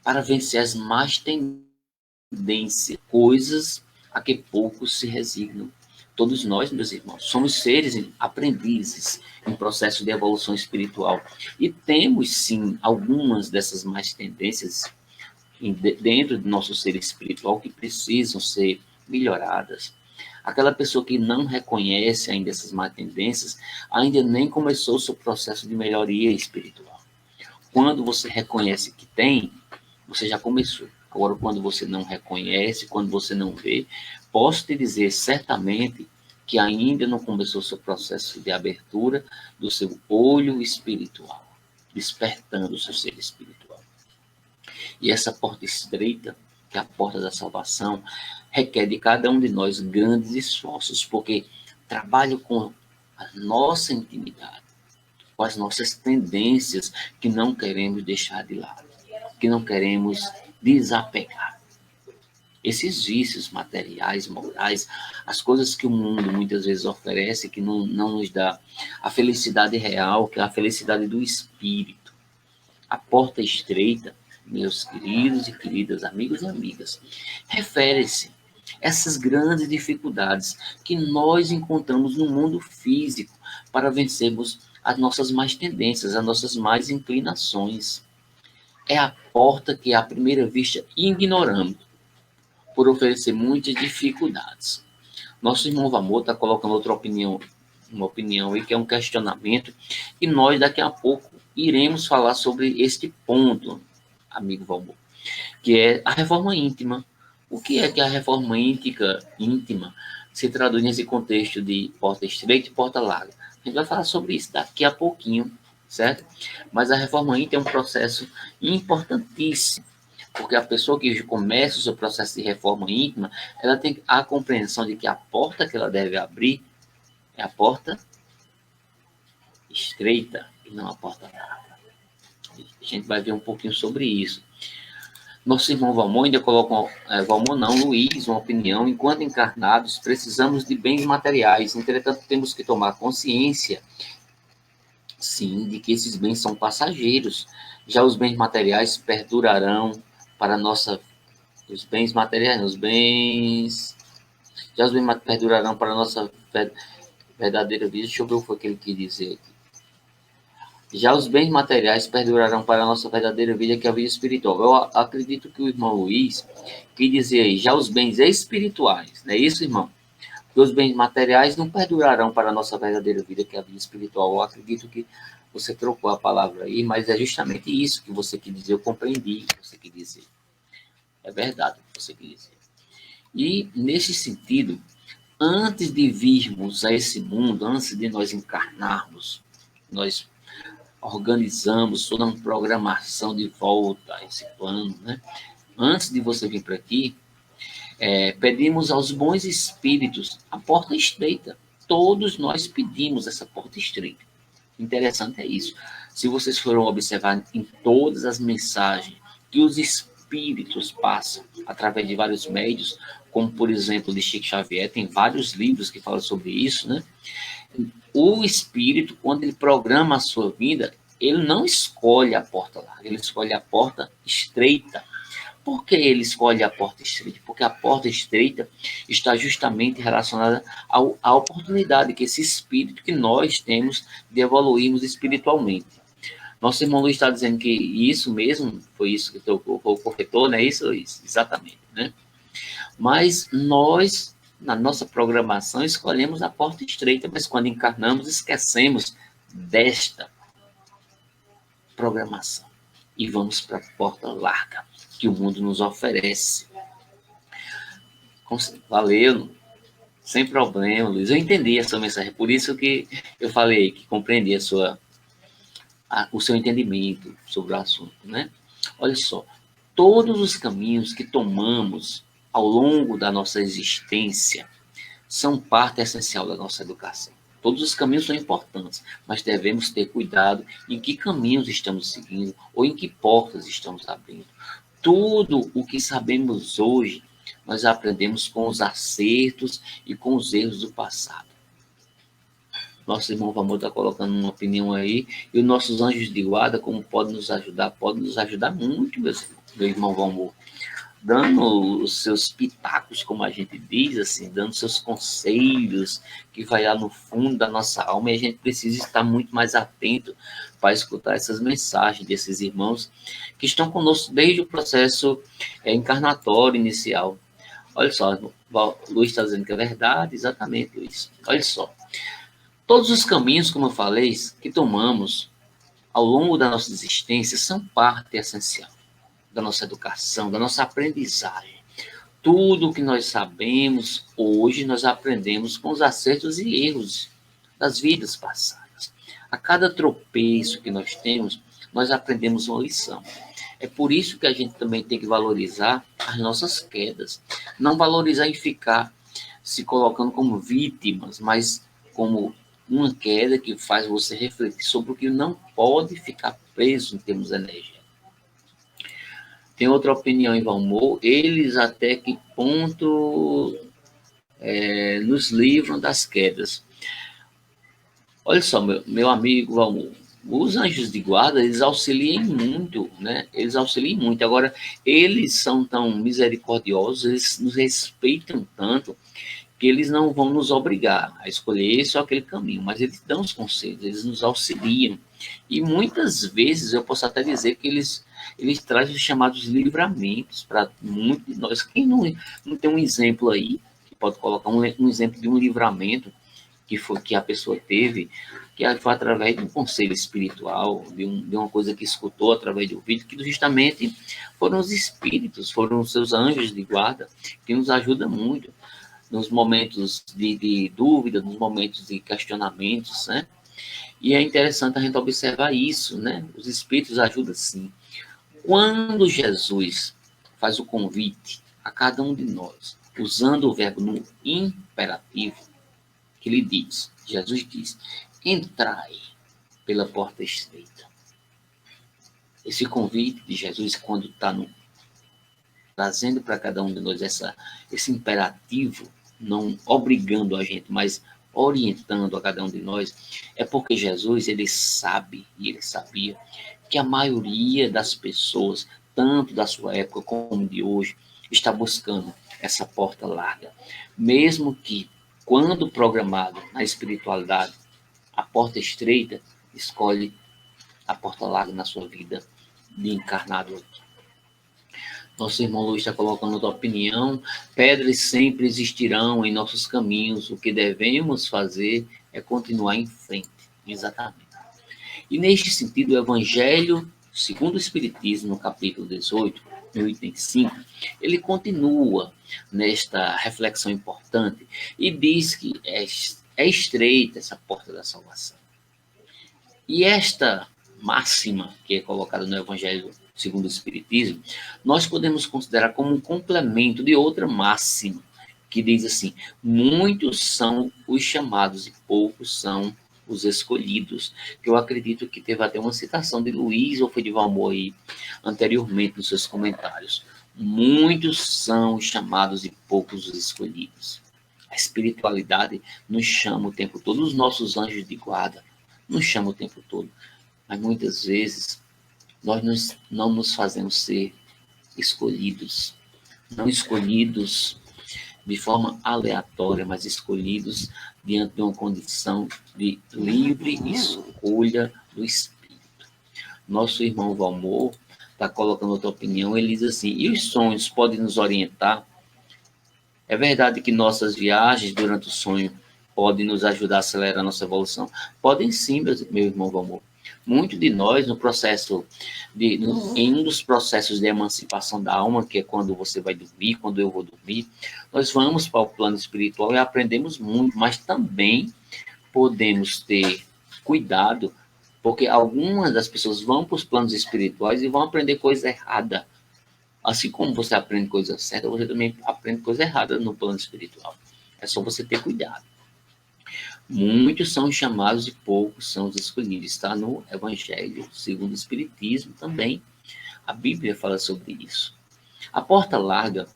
Speaker 1: para vencer as más tendências, coisas a que poucos se resignam. Todos nós, meus irmãos, somos seres aprendizes em processo de evolução espiritual e temos, sim, algumas dessas más tendências dentro do nosso ser espiritual que precisam ser melhoradas. Aquela pessoa que não reconhece ainda essas más tendências, ainda nem começou o seu processo de melhoria espiritual. Quando você reconhece que tem, você já começou. Agora, quando você não reconhece, quando você não vê, posso te dizer certamente que ainda não começou o seu processo de abertura do seu olho espiritual, despertando o seu ser espiritual. E essa porta estreita, que é a porta da salvação, requer de cada um de nós grandes esforços, porque trabalha com a nossa intimidade, com as nossas tendências que não queremos deixar de lado, que não queremos desapegar. Esses vícios materiais, morais, as coisas que o mundo muitas vezes oferece, que não nos dá a felicidade real, que é a felicidade do espírito. A porta estreita, meus queridos e queridas amigos e amigas, refere-se a essas grandes dificuldades que nós encontramos no mundo físico para vencermos as nossas más tendências, as nossas más inclinações. É a porta que, à primeira vista, ignoramos, por oferecer muitas dificuldades. Nosso irmão Valmor está colocando outra opinião, uma opinião aí, que é um questionamento, e nós daqui a pouco iremos falar sobre este ponto, amigo Valmor, que é a reforma íntima. O que é que a reforma íntima se traduz nesse contexto de porta estreita e porta larga? A gente vai falar sobre isso daqui a pouquinho, certo? Mas a reforma íntima é um processo importantíssimo, porque a pessoa que começa o seu processo de reforma íntima, ela tem a compreensão de que a porta que ela deve abrir é a porta estreita e não a porta larga. A gente vai ver um pouquinho sobre isso. Nosso irmão Valmor ainda coloca, Valmor não, Luiz, uma opinião: enquanto encarnados, precisamos de bens materiais, entretanto, temos que tomar consciência, sim, de que esses bens são passageiros. Já os bens materiais perdurarão para nossa... Os bens materiais, já os bens perdurarão para a nossa verdadeira vida. Deixa eu ver o que foi que ele quis dizer aqui. Já os bens materiais perdurarão para a nossa verdadeira vida, que é a vida espiritual. Eu acredito que o irmão Luiz quis dizer aí, já os bens espirituais, não é isso, irmão? Porque os bens materiais não perdurarão para a nossa verdadeira vida, que é a vida espiritual. Eu acredito que você trocou a palavra aí, mas é justamente isso que você quis dizer. Eu compreendi o que você quis dizer. É verdade o que você quis dizer. E, nesse sentido, antes de virmos a esse mundo, antes de nós encarnarmos, nós organizamos toda uma programação de volta a esse plano, né? Antes de você vir para aqui, pedimos aos bons espíritos a porta estreita. Todos nós pedimos essa porta estreita. Interessante é isso. Se vocês forem observar em todas as mensagens que os espíritos passam através de vários médios, como por exemplo de Chico Xavier, tem vários livros que falam sobre isso, né? O espírito, quando ele programa a sua vida, ele não escolhe a porta larga, ele escolhe a porta estreita. Por que ele escolhe a porta estreita? Porque a porta estreita está justamente relacionada à oportunidade que esse espírito que nós temos de evoluirmos espiritualmente. Nosso irmão Luiz está dizendo que isso mesmo, foi isso que o corretor, não é isso, Luiz? Exatamente, né? Mas nós, na nossa programação, escolhemos a porta estreita, mas quando encarnamos, esquecemos desta programação e vamos para a porta larga que o mundo nos oferece. Valeu, sem problema, Luiz. Eu entendi a sua mensagem, por isso que eu falei que compreendi o seu entendimento sobre o assunto, né? Olha só, todos os caminhos que tomamos ao longo da nossa existência são parte essencial da nossa educação. Todos os caminhos são importantes, mas devemos ter cuidado em que caminhos estamos seguindo ou em que portas estamos abrindo. Tudo o que sabemos hoje, nós aprendemos com os acertos e com os erros do passado. Nosso irmão Valmor está colocando uma opinião aí, e os nossos anjos de guarda, como podem nos ajudar? Podem nos ajudar muito, meu irmão Valmor, dando os seus pitacos, como a gente diz, assim, dando seus conselhos, que vai lá no fundo da nossa alma, e a gente precisa estar muito mais atento para escutar essas mensagens desses irmãos que estão conosco desde o processo encarnatório inicial. Olha só, o Luiz está dizendo que é verdade, exatamente, Luiz. Olha só, todos os caminhos, como eu falei, que tomamos ao longo da nossa existência são parte essencial da nossa educação, da nossa aprendizagem. Tudo o que nós sabemos hoje, nós aprendemos com os acertos e erros das vidas passadas. A cada tropeço que nós temos, nós aprendemos uma lição. É por isso que a gente também tem que valorizar as nossas quedas. Não valorizar e ficar se colocando como vítimas, mas como uma queda que faz você refletir sobre o que não pode ficar preso em termos energéticos. Tem outra opinião em Valmor, eles até que ponto nos livram das quedas. Olha só, meu amigo Valmor, os anjos de guarda, eles auxiliam muito, né? Eles auxiliam muito. Agora, eles são tão misericordiosos, eles nos respeitam tanto, que eles não vão nos obrigar a escolher esse ou aquele caminho, mas eles dão os conselhos, eles nos auxiliam. E muitas vezes, eu posso até dizer que eles trazem os chamados livramentos para muitos de nós. Quem não tem um exemplo aí, que pode colocar um exemplo de um livramento que a pessoa teve, que foi através de um conselho espiritual, de uma coisa que escutou através do vídeo, que justamente foram os espíritos, foram os seus anjos de guarda, que nos ajudam muito nos momentos de dúvida, nos momentos de questionamentos, né? E é interessante a gente observar isso, né? Os espíritos ajudam sim. Quando Jesus faz o convite a cada um de nós, usando o verbo no imperativo, que ele diz, Jesus diz, entrai pela porta estreita. Esse convite de Jesus, quando está trazendo para cada um de nós esse imperativo, não obrigando a gente, mas orientando a cada um de nós, é porque Jesus, ele sabe, e ele sabia, que a maioria das pessoas, tanto da sua época como de hoje, está buscando essa porta larga. Mesmo que, quando programado na espiritualidade, a porta estreita, escolhe a porta larga na sua vida de encarnado aqui. Nosso irmão Luiz está colocando outra opinião. Pedras sempre existirão em nossos caminhos. O que devemos fazer é continuar em frente. Exatamente. E neste sentido, o Evangelho, segundo o Espiritismo, no capítulo 18, no item 5, ele continua nesta reflexão importante e diz que é estreita essa porta da salvação. E esta máxima que é colocada no Evangelho segundo o Espiritismo, nós podemos considerar como um complemento de outra máxima, que diz assim, muitos são os chamados e poucos são os escolhidos, que eu acredito que teve até uma citação de Luiz ou foi de Valmor aí, anteriormente nos seus comentários. Muitos são os chamados e poucos os escolhidos. A espiritualidade nos chama o tempo todo, os nossos anjos de guarda nos chamam o tempo todo, mas muitas vezes nós não nos fazemos ser escolhidos, não escolhidos de forma aleatória, mas escolhidos diante de uma condição de livre escolha do Espírito. Nosso irmão Valmor está colocando outra opinião, ele diz assim, e os sonhos podem nos orientar? É verdade que nossas viagens durante o sonho podem nos ajudar a acelerar a nossa evolução? Podem sim, meu irmão Valmor. Muito de nós, em um dos processos de emancipação da alma, que é quando você vai dormir, quando eu vou dormir, nós vamos para o plano espiritual e aprendemos muito, mas também podemos ter cuidado, porque algumas das pessoas vão para os planos espirituais e vão aprender coisa errada. Assim como você aprende coisa certa, você também aprende coisa errada no plano espiritual. É só você ter cuidado. Muitos são chamados e poucos são os escolhidos. Está no Evangelho segundo o Espiritismo também. A Bíblia fala sobre isso. A porta larga,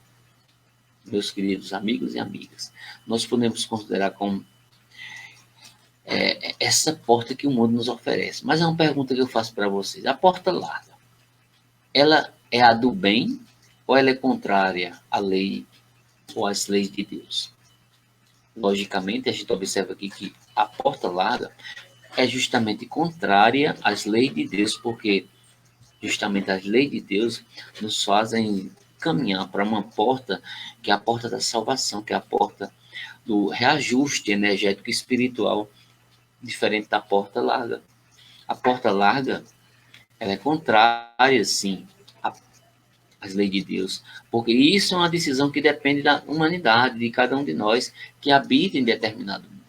Speaker 1: meus queridos amigos e amigas, nós podemos considerar como essa porta que o mundo nos oferece. Mas é uma pergunta que eu faço para vocês. A porta larga, ela é a do bem ou ela é contrária à lei ou às leis de Deus? Logicamente, a gente observa aqui que a porta larga é justamente contrária às leis de Deus, porque justamente as leis de Deus nos fazem caminhar para uma porta que é a porta da salvação, que é a porta do reajuste energético e espiritual, diferente da porta larga. A porta larga, ela é contrária, sim, às leis de Deus, porque isso é uma decisão que depende da humanidade, de cada um de nós que habita em determinado mundo,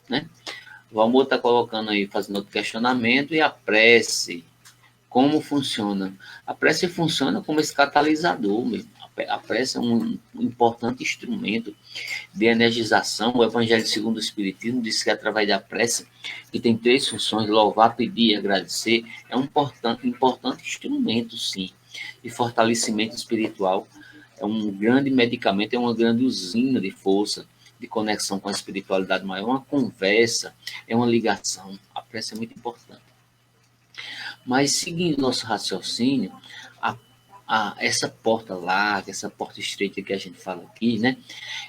Speaker 1: né? O amor está colocando aí, fazendo outro questionamento, e a prece, como funciona? A prece funciona como esse catalisador mesmo. A prece é um importante instrumento de energização. O Evangelho segundo o Espiritismo diz que através da prece, que tem 3 funções, louvar, pedir e agradecer, é um importante instrumento, sim, de fortalecimento espiritual. É um grande medicamento, é uma grande usina de força, de conexão com a espiritualidade maior, é uma conversa, é uma ligação. A prece é muito importante. Mas, seguindo nosso raciocínio, essa porta larga, essa porta estreita que a gente fala aqui, né,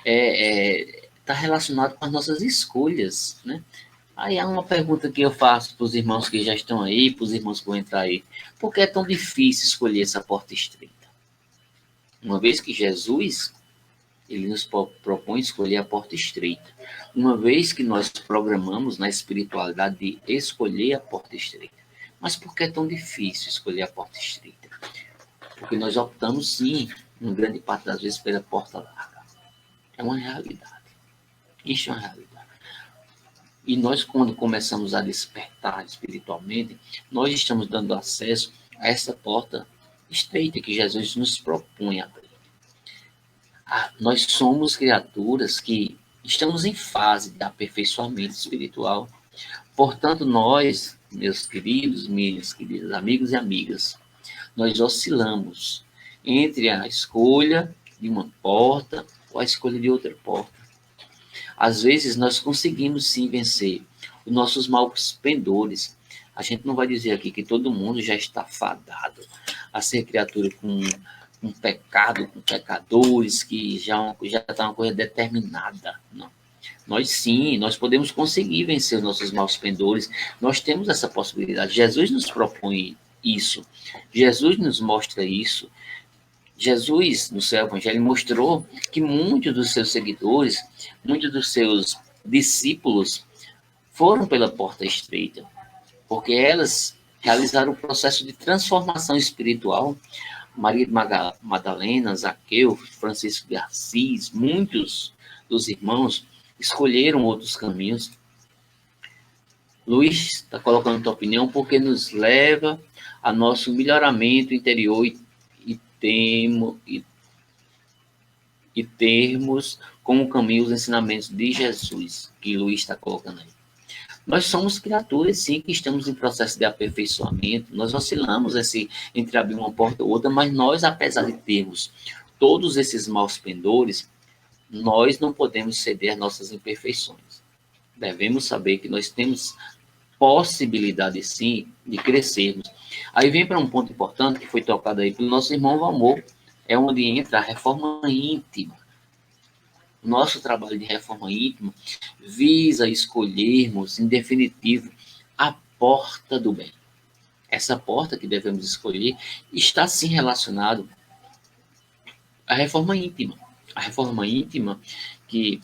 Speaker 1: está relacionado com as nossas escolhas, né? Aí há uma pergunta que eu faço para os irmãos que já estão aí, para os irmãos que vão entrar aí. Por que é tão difícil escolher essa porta estreita? Uma vez que Jesus, ele nos propõe escolher a porta estreita. Uma vez que nós programamos na espiritualidade de escolher a porta estreita. Mas por que é tão difícil escolher a porta estreita? Porque nós optamos, sim, em grande parte das vezes, pela porta larga. É uma realidade. Isso é uma realidade. E nós, quando começamos a despertar espiritualmente, nós estamos dando acesso a essa porta estreita que Jesus nos propõe abrir. Nós somos criaturas que estamos em fase de aperfeiçoamento espiritual. Portanto, nós, meus queridos, minhas queridas amigos e amigas, nós oscilamos entre a escolha de uma porta ou a escolha de outra porta. Às vezes, nós conseguimos sim vencer os nossos maus pendores. A gente não vai dizer aqui que todo mundo já está fadado a ser criatura com um pecado, com pecadores, que já está uma coisa determinada. Não. Nós sim, nós podemos conseguir vencer os nossos maus pendores. Nós temos essa possibilidade. Jesus nos propõe isso. Jesus nos mostra isso. Jesus, no seu evangelho, mostrou que muitos dos seus seguidores, muitos dos seus discípulos foram pela porta estreita, porque elas realizaram o processo de transformação espiritual. Maria de Madalena, Zaqueu, Francisco de Assis, muitos dos irmãos escolheram outros caminhos. Luiz está colocando a tua opinião porque nos leva a nosso melhoramento interior e termos como caminho os ensinamentos de Jesus, que Luiz está colocando aí. Nós somos criaturas, sim, que estamos em processo de aperfeiçoamento, nós oscilamos entre abrir uma porta ou outra, mas nós, apesar de termos todos esses maus pendores, nós não podemos ceder às nossas imperfeições. Devemos saber que nós temos possibilidade, sim, de crescermos. Aí vem para um ponto importante que foi tocado aí pelo nosso irmão Valmor, é onde entra a reforma íntima. O nosso trabalho de reforma íntima visa escolhermos, em definitivo, a porta do bem. Essa porta que devemos escolher está, sim, relacionada à reforma íntima. A reforma íntima, que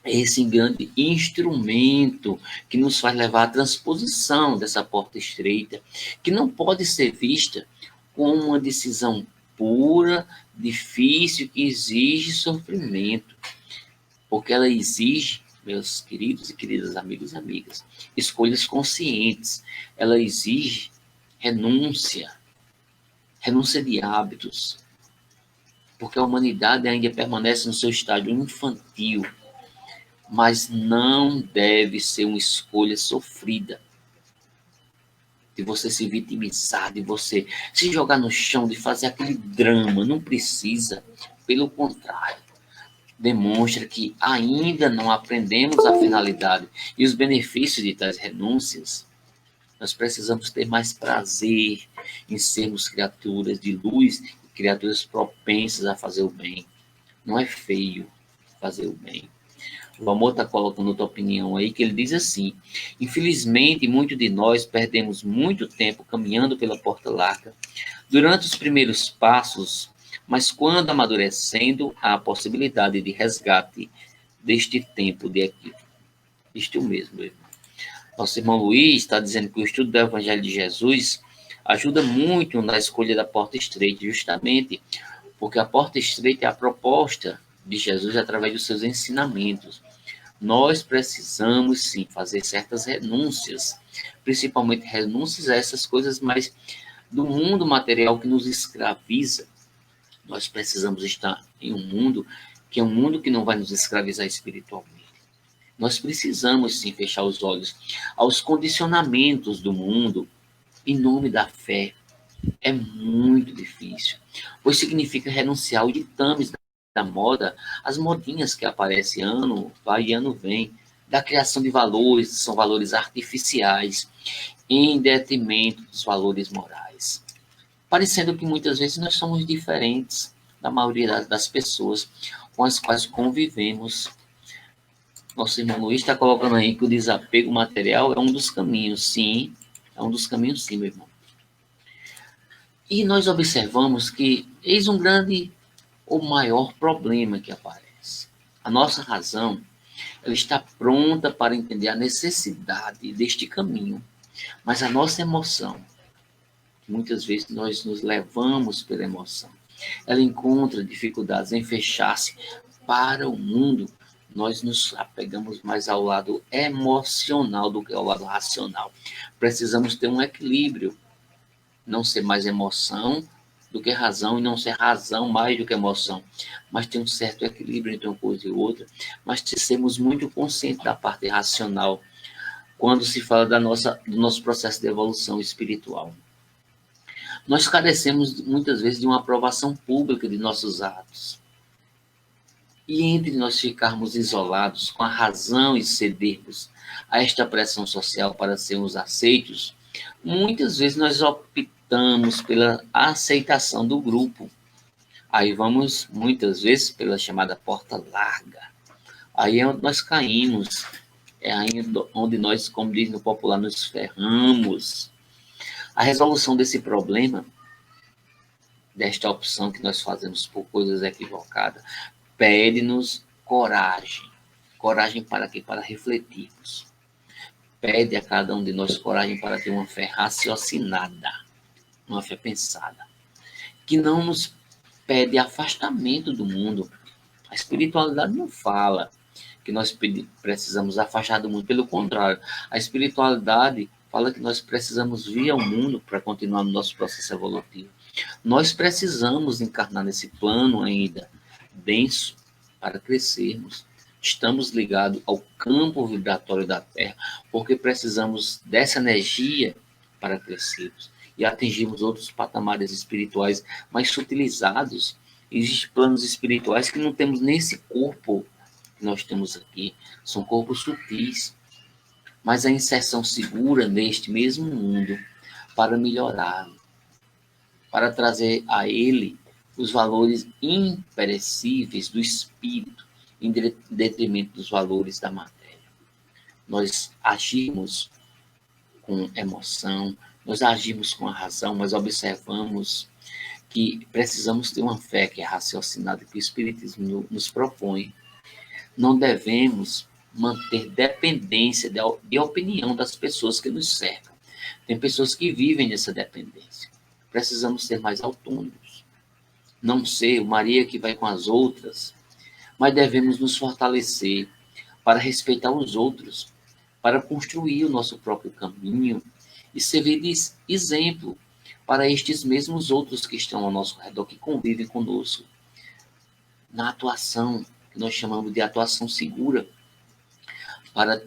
Speaker 1: é esse grande instrumento que nos faz levar à transposição dessa porta estreita, que não pode ser vista como uma decisão pura, difícil, que exige sofrimento, porque ela exige, meus queridos e queridas amigos e amigas, escolhas conscientes, ela exige renúncia, renúncia de hábitos, porque a humanidade ainda permanece no seu estágio infantil, mas não deve ser uma escolha sofrida, de você se vitimizar, de você se jogar no chão, de fazer aquele drama, não precisa, pelo contrário, demonstra que ainda não aprendemos a finalidade e os benefícios de tais renúncias. Nós precisamos ter mais prazer em sermos criaturas de luz, criaturas propensas a fazer o bem. Não é feio fazer o bem. O amor está colocando outra opinião aí, que ele diz assim: infelizmente, muitos de nós perdemos muito tempo caminhando pela porta larga durante os primeiros passos, mas quando amadurecendo, há a possibilidade de resgate deste tempo de equívoco. Isto mesmo, irmão. Nosso irmão Luiz está dizendo que o estudo do Evangelho de Jesus ajuda muito na escolha da porta estreita, justamente porque a porta estreita é a proposta de Jesus através dos seus ensinamentos. Nós precisamos, sim, fazer certas renúncias, principalmente renúncias a essas coisas mais do mundo material que nos escraviza. Nós precisamos estar em um mundo que é um mundo que não vai nos escravizar espiritualmente. Nós precisamos, sim, fechar os olhos aos condicionamentos do mundo em nome da fé. É muito difícil, pois significa renunciar aos ditames da moda, as modinhas que aparecem ano vai e ano vem, da criação de valores, que são valores artificiais, em detrimento dos valores morais. Parecendo que muitas vezes nós somos diferentes da maioria das pessoas com as quais convivemos. Nosso irmão Luiz está colocando aí que o desapego material é um dos caminhos, sim, é um dos caminhos, sim, meu irmão. E nós observamos que eis um grande ou maior problema que aparece. A nossa razão, ela está pronta para entender a necessidade deste caminho, mas a nossa emoção, muitas vezes nós nos levamos pela emoção, ela encontra dificuldades em fechar-se para o mundo. Nós nos apegamos mais ao lado emocional do que ao lado racional. Precisamos ter um equilíbrio, não ser mais emoção do que razão e não ser razão mais do que emoção, mas ter um certo equilíbrio entre uma coisa e outra, mas sermos muito conscientes da parte racional quando se fala do nosso processo de evolução espiritual. Nós carecemos muitas vezes de uma aprovação pública de nossos atos. E entre nós ficarmos isolados com a razão e cedermos a esta pressão social para sermos aceitos, muitas vezes nós optamos pela aceitação do grupo. Aí vamos, muitas vezes, pela chamada porta larga. Aí é onde nós caímos. É aí onde nós, como diz no popular, nos ferramos. A resolução desse problema, desta opção que nós fazemos por coisas equivocadas, pede-nos coragem. Coragem para quê? Para refletirmos. Pede a cada um de nós coragem para ter uma fé raciocinada, uma fé pensada, que não nos pede afastamento do mundo. A espiritualidade não fala que nós precisamos afastar do mundo, pelo contrário, a espiritualidade fala que nós precisamos vir ao mundo para continuar no nosso processo evolutivo. Nós precisamos encarnar nesse plano ainda denso para crescermos. Estamos ligados ao campo vibratório da Terra, porque precisamos dessa energia para crescermos e atingirmos outros patamares espirituais mais sutilizados. Existem planos espirituais que não temos nesse corpo que nós temos aqui, são corpos sutis, mas a inserção segura neste mesmo mundo para melhorar, para trazer a ele os valores imperecíveis do espírito, em detrimento dos valores da matéria. Nós agimos com emoção, nós agimos com a razão, mas observamos que precisamos ter uma fé que é raciocinada, que o Espiritismo nos propõe. Não devemos manter dependência de opinião das pessoas que nos cercam. Tem pessoas que vivem nessa dependência. Precisamos ser mais autônomos. Não ser o Maria que vai com as outras, mas devemos nos fortalecer para respeitar os outros, para construir o nosso próprio caminho e servir de exemplo para estes mesmos outros que estão ao nosso redor, que convivem conosco, na atuação, que nós chamamos de atuação segura, para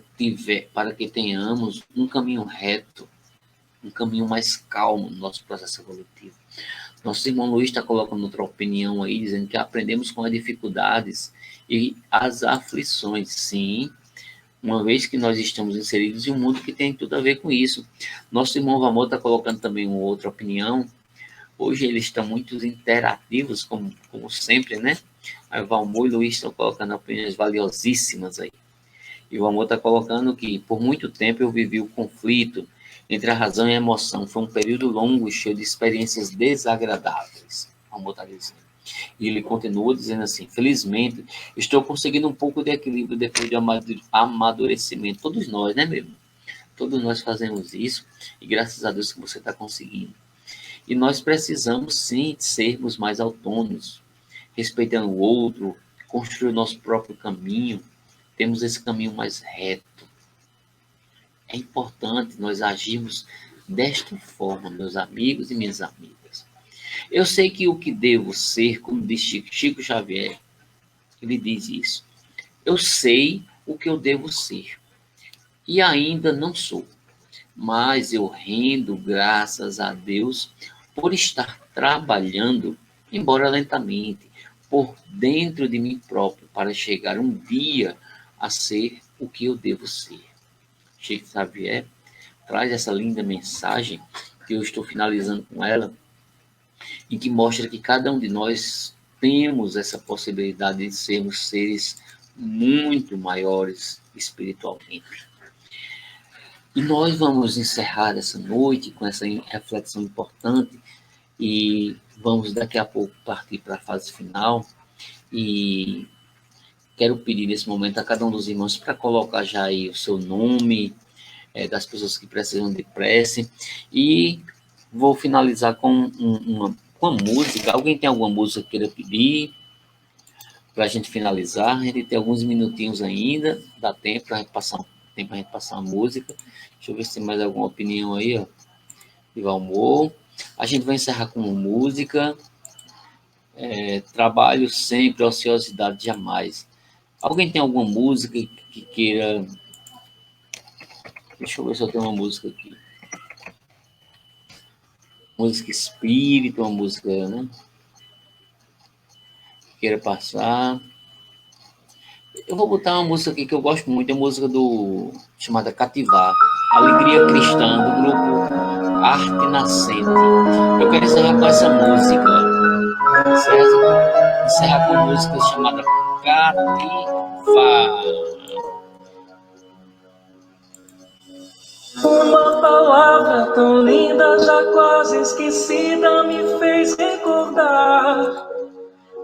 Speaker 1: que tenhamos um caminho reto, um caminho mais calmo no nosso processo evolutivo. Nosso irmão Luiz está colocando outra opinião aí, dizendo que aprendemos com as dificuldades e as aflições. Sim, uma vez que nós estamos inseridos em um mundo que tem tudo a ver com isso. Nosso irmão Valmor está colocando também uma outra opinião. Hoje eles estão muito interativos, como sempre, né? Aí o Valmor e o Luiz estão colocando opiniões valiosíssimas aí. E o Valmor está colocando que, por muito tempo, eu vivi o conflito entre a razão e a emoção. Foi um período longo e cheio de experiências desagradáveis. O Valmor está dizendo. E ele continua dizendo assim: felizmente, estou conseguindo um pouco de equilíbrio depois de amadurecimento. Todos nós, né, mesmo? Todos nós fazemos isso, e graças a Deus que você está conseguindo. E nós precisamos, sim, sermos mais autônomos, respeitando o outro, construir o nosso próprio caminho, temos esse caminho mais reto. É importante nós agirmos desta forma, meus amigos e minhas amigas. Eu sei que o que devo ser, como diz Chico Xavier, ele diz isso. Eu sei o que eu devo ser e ainda não sou, mas eu rendo graças a Deus por estar trabalhando, embora lentamente, por dentro de mim próprio, para chegar um dia a ser o que eu devo ser. Chico Xavier traz essa linda mensagem, que eu estou finalizando com ela, em que mostra que cada um de nós temos essa possibilidade de sermos seres muito maiores espiritualmente. E nós vamos encerrar essa noite com essa reflexão importante e vamos daqui a pouco partir para a fase final. E quero pedir nesse momento a cada um dos irmãos para colocar já aí o seu nome, das pessoas que precisam de prece, e vou finalizar com uma música. Alguém tem alguma música que queira pedir para a gente finalizar? A gente tem alguns minutinhos ainda, dá tempo para a gente passar a música. Deixa eu ver se tem mais alguma opinião aí, ó, de Valmor. A gente vai encerrar com uma música. Trabalho sempre, ociosidade jamais. Alguém tem alguma música que queira... Deixa eu ver se eu tenho uma música aqui. Música espírita, uma música, né? Queira passar. Eu vou botar uma música aqui que eu gosto muito, é a música chamada Cativar, Alegria Cristã, do grupo Arte Nascente. Eu quero encerrar com essa música, certo? Encerrar com a música chamada Cativar.
Speaker 3: Uma palavra tão linda, já quase esquecida, me fez recordar.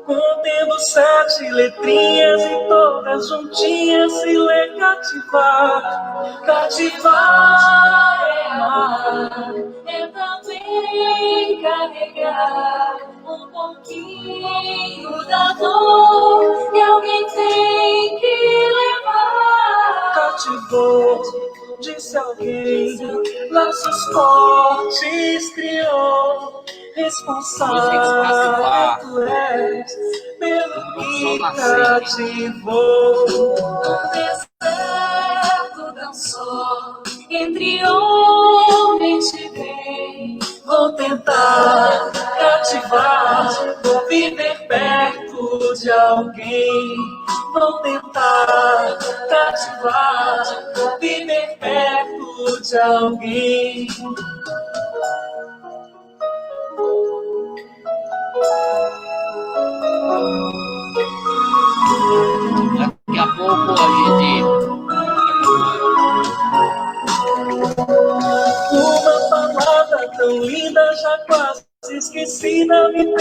Speaker 3: Contendo 7 letrinhas e todas juntinhas se lê cativar. Cativar é amar, é também carregar um pouquinho da dor que alguém tem que levar. Cativou, disse alguém, laços fortes criou. Responsável tu és pelo que cativou. No deserto dançou, entre homens te vem. Vou tentar cativar, vou viver perto de alguém. Vou tentar cativar, vou viver perto de alguém.
Speaker 1: Daqui a pouco a gente...
Speaker 3: Uma palavra tão linda, já quase esquecida, me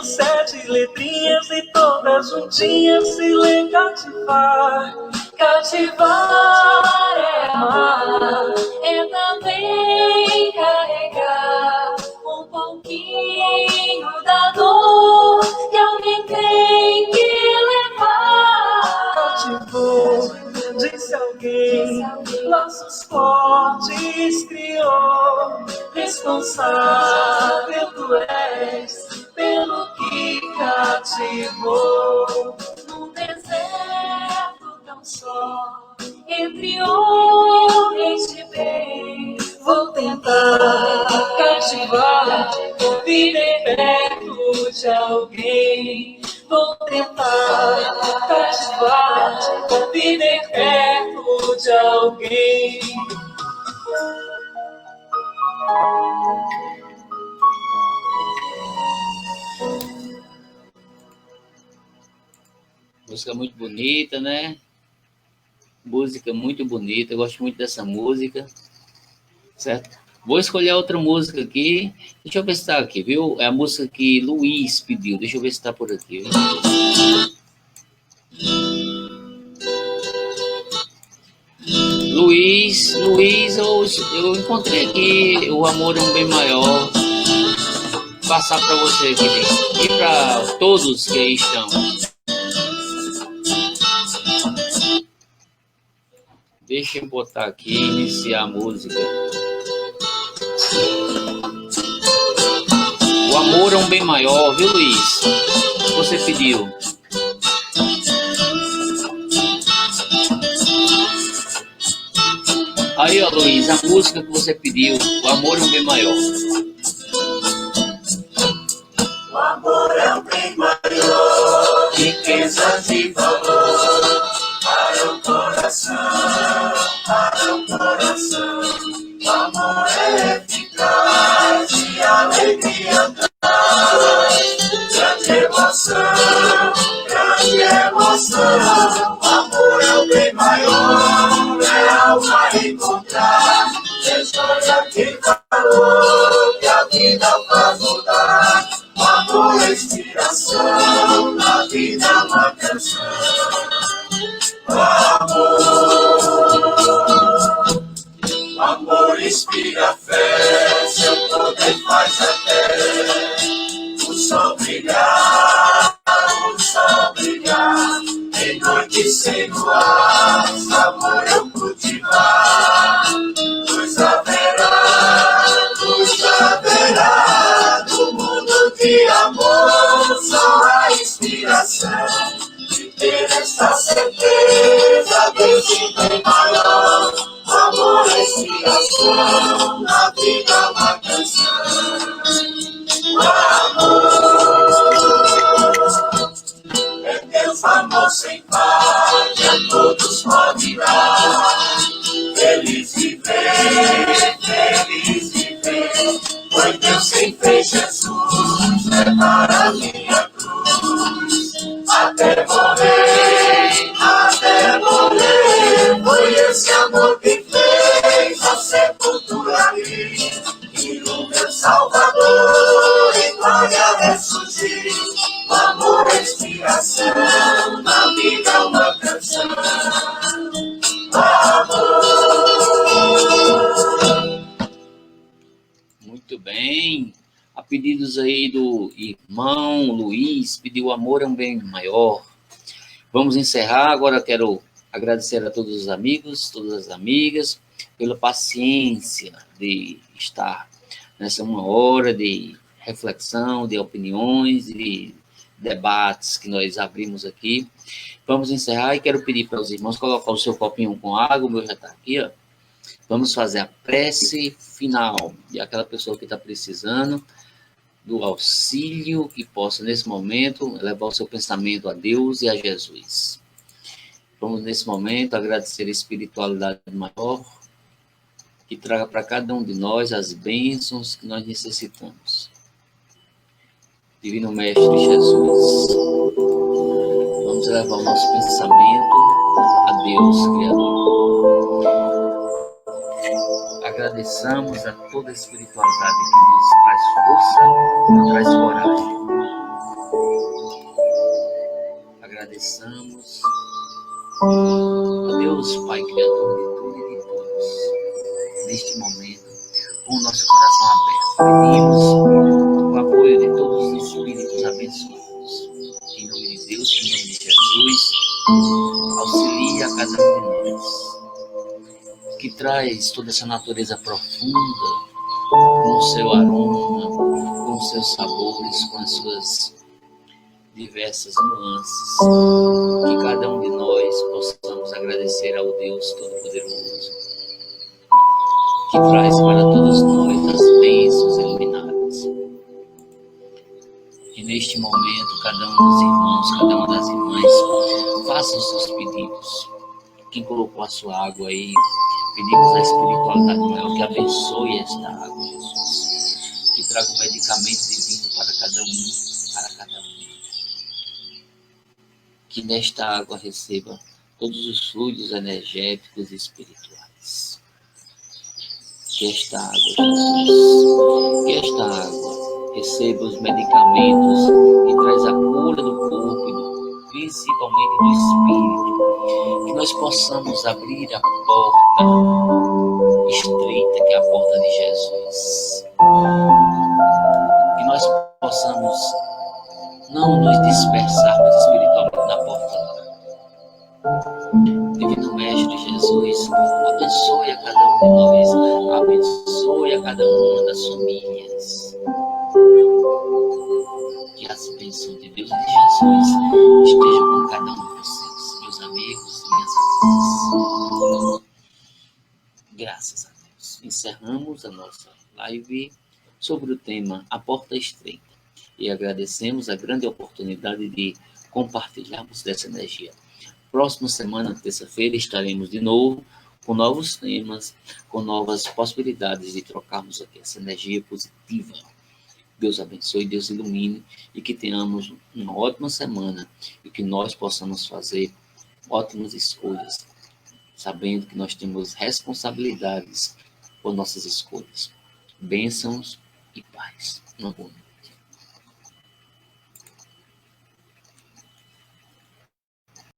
Speaker 3: 7 letrinhas e todas juntinhas se lê cativar. Cativar é amar, é também carregar um pouquinho da dor que alguém tem que levar. Cativou, disse alguém, laços fortes criou. Responsável tu és pelo que cativou. Num deserto tão só, entre homens de bem, vou tentar cativar, viver perto de alguém. Vou tentar cativar, viver perto de alguém.
Speaker 1: Música muito bonita, né? Música muito bonita, eu gosto muito dessa música, certo? Vou escolher outra música aqui. Deixa eu ver se tá aqui, viu? É a música que Luiz pediu. Deixa eu ver se tá por aqui, viu? Luiz, eu encontrei aqui O Amor é um Bem Maior. Vou passar para você aqui e para todos que aí estão. Deixa eu botar aqui e iniciar a música. O amor é um bem maior, viu, Luiz? Você pediu. Aí, ó, Luiz, a música que você pediu, O Amor é um Bem Maior.
Speaker 3: O amor é um bem maior, riquezas e valor para o coração, para o coração. O amor é eficaz e alegria traz, grande emoção, grande emoção. O amor é o bem maior, real vai encontrar. História que falou que a vida faz mudar. O amor é inspiração, na vida é uma canção. O amor inspira fé, seu poder faz até o sol brilhar, o sol brilhar. Em noite sem luar, amor eu cultivar. Luz haverá no mundo de amor, só a inspiração de ter esta certeza desse bem maior. Amor é inspiração, na vida uma canção. Amor é Deus, amor sem par, que a todos pode dar. Feliz viver, feliz viver. Foi Deus quem fez Jesus levar a minha cruz. Até morrer, até morrer. Foi esse amor que fez a sepultura abrir. E o meu Salvador em glória ressurgir. O amor é inspiração, na vida uma canção.
Speaker 1: Muito bem. A pedidos aí do irmão Luiz, pediu O Amor é um Bem Maior. Vamos encerrar. Agora quero agradecer a todos os amigos, todas as amigas, pela paciência de estar nessa uma hora de reflexão, de opiniões, de debates que nós abrimos aqui. Vamos encerrar e quero pedir para os irmãos colocar o seu copinho com água, o meu já está aqui, ó. Vamos fazer a prece final de aquela pessoa que está precisando do auxílio, que possa, nesse momento, levar o seu pensamento a Deus e a Jesus. Vamos, nesse momento, agradecer a espiritualidade maior, que traga para cada um de nós as bênçãos que nós necessitamos. Divino Mestre Jesus, vamos levar o nosso pensamento a Deus, Criador. Agradeçamos a toda a espiritualidade que nos traz força, nos traz coragem. Agradeçamos a Deus, Pai, Criador de tudo e de todos, neste momento, com o nosso coração aberto. Pedimos o apoio de todos os Espíritos abençoados. Em nome de Deus, em nome de Jesus, auxilia a cada um de nós, que traz toda essa natureza profunda, com o seu aroma, com os seus sabores, com as suas diversas nuances, que cada um de nós possamos agradecer ao Deus Todo-Poderoso, que traz para todos nós as bênçãos iluminadas. E neste momento, cada um dos irmãos, cada uma das irmãs, faça os seus pedidos. Quem colocou a sua água aí, pedimos à espiritualidade maior que abençoe esta água, Jesus, que traga o medicamento divino para cada um, para cada um. Que nesta água receba todos os fluidos energéticos e espirituais. Que esta água, Jesus, que esta água receba os medicamentos que traz a cura do corpo, principalmente do espírito. Que nós possamos abrir a porta estreita, que é a porta de Jesus. Que nós possamos não nos dispersarmos espiritualmente na porta lá. Divino Mestre Jesus, abençoe a cada um de nós, abençoe a cada uma das famílias. Que as bênçãos de Deus e de Jesus estejam com cada um de vocês, meus amigos e minhas amigas. Graças a Deus. Encerramos a nossa live sobre o tema A Porta Estreita. E agradecemos a grande oportunidade de compartilharmos dessa energia. Próxima semana, terça-feira, estaremos de novo com novos temas, com novas possibilidades de trocarmos aqui essa energia positiva. Deus abençoe, Deus ilumine e que tenhamos uma ótima semana e que nós possamos fazer ótimas escolhas, sabendo que nós temos responsabilidades por nossas escolhas. Bênçãos e paz. Uma boa noite.